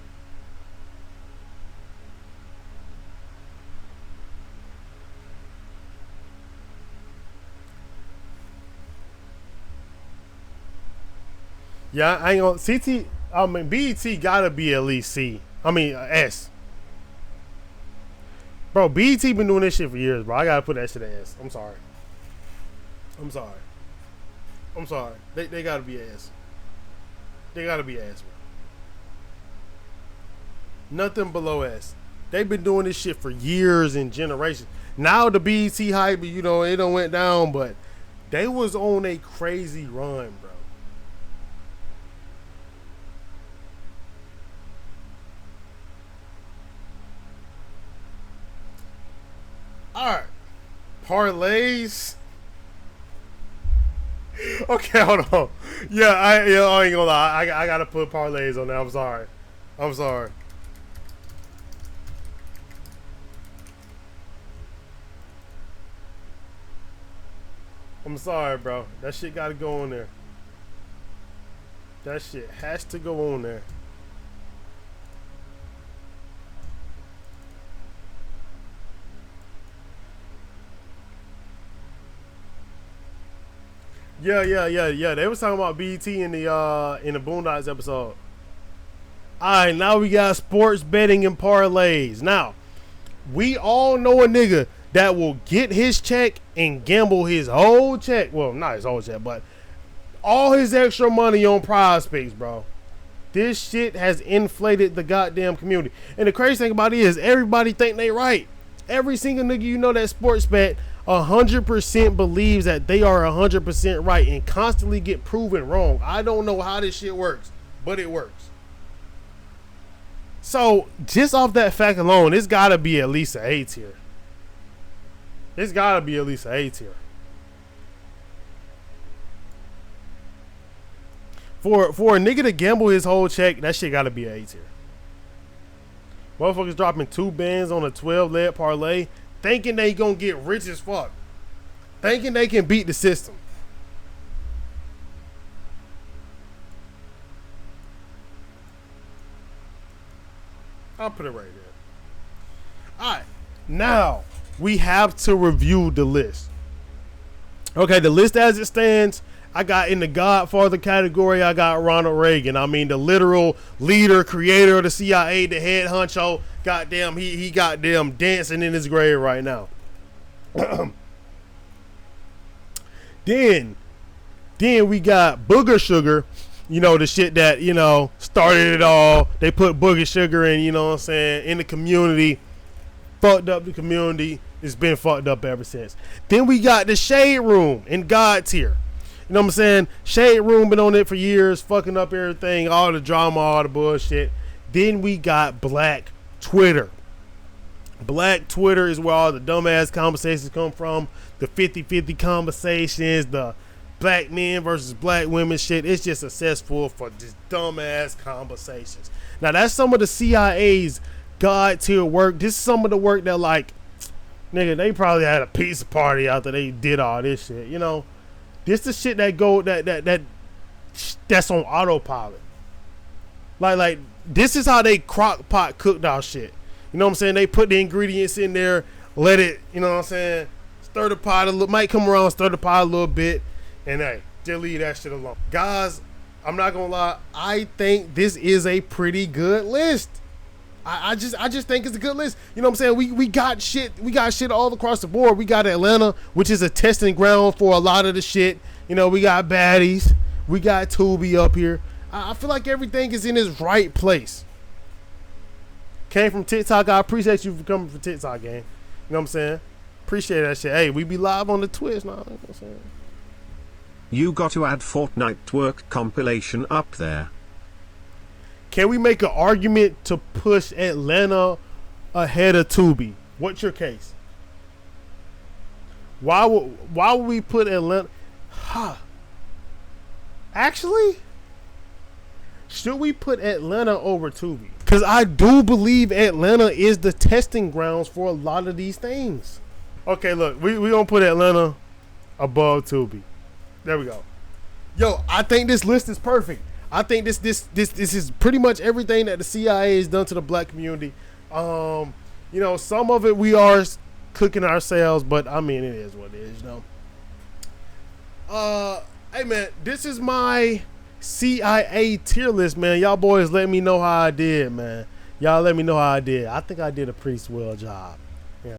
Yeah, I ain't gonna BET gotta be at least C. I mean S. Bro, BET been doing this shit for years, bro. I gotta put that shit at S. I'm sorry. They gotta be S. They gotta be S, bro. Nothing below S. They've been doing this shit for years and generations. Now the BET hype, it done went down, but they was on a crazy run, bro. Alright. Parlays. Okay, hold on. I ain't gonna lie. I gotta put parlays on there. I'm sorry. I'm sorry, bro. That shit gotta go on there. That shit has to go on there. Yeah. They was talking about BT in the Boondocks episode. Alright, now we got sports betting and parlays. Now, we all know a nigga that will get his check and gamble his whole check. Well, not his whole check, but all his extra money on prize picks, bro. This shit has inflated the goddamn community. And the crazy thing about it is everybody think they right. Every single nigga you know that sports bet 100% believes that they are 100% right and constantly get proven wrong. I don't know how this shit works, but it works. So just off that fact alone, it's gotta be at least an A tier. It's gotta be at least an A tier. For a nigga to gamble his whole check, that shit gotta be an A tier. Motherfuckers dropping 2 bands on a 12-leg parlay, thinking they gonna get rich as fuck. Thinking they can beat the system. I'll put it right there. Alright. Now, we have to review the list. Okay, the list as it stands, I got in the Godfather category, I got Ronald Reagan. I mean, the literal leader, creator of the CIA, the head honcho. Goddamn, he goddamn dancing in his grave right now. Then we got Booger Sugar. You know, the shit that, started it all. They put Booger Sugar in, in the community. Fucked up the community. It's been fucked up ever since. Then we got the Shade Room in God tier. You know what I'm saying? Shade Room been on it for years, fucking up everything, all the drama, all the bullshit. Then we got Black Twitter. Black Twitter is where all the dumbass conversations come from. The 50-50 conversations, the black men versus black women shit. It's just a cesspool for just dumbass conversations. Now that's some of the CIA's God tier work. This is some of the work that, like, nigga, they probably had a pizza party after they did all this shit. This the shit that that's on autopilot. Like this is how they crock pot cooked our shit. You know what I'm saying? They put the ingredients in there, let it, stir the pot a little, might come around, stir the pot a little bit, and hey, just leave that shit alone. Guys, I'm not gonna lie, I think this is a pretty good list. I just think it's a good list. You know what I'm saying? We got shit all across the board. We got Atlanta, which is a testing ground for a lot of the shit. We got baddies. We got Tubi up here. I feel like everything is in its right place. Came from TikTok. I appreciate you for coming from TikTok, gang. You know what I'm saying? Appreciate that shit. Hey, we be live on the Twitch now. You know what I'm saying? You got to add Fortnite twerk compilation up there. Can we make an argument to push Atlanta ahead of Tubi? What's your case? Why would we put Atlanta? Actually, should we put Atlanta over Tubi? Because I do believe Atlanta is the testing grounds for a lot of these things. Okay, look, we gonna put Atlanta above Tubi. There we go. Yo, I think this list is perfect. I think this is pretty much everything that the CIA has done to the black community. You know, some of it we are cooking ourselves, but I mean, it is what it is, you know. Hey man, this is my CIA tier list, man. Y'all boys let me know how I did, man. Y'all let me know how I did. I think I did a pretty swell job.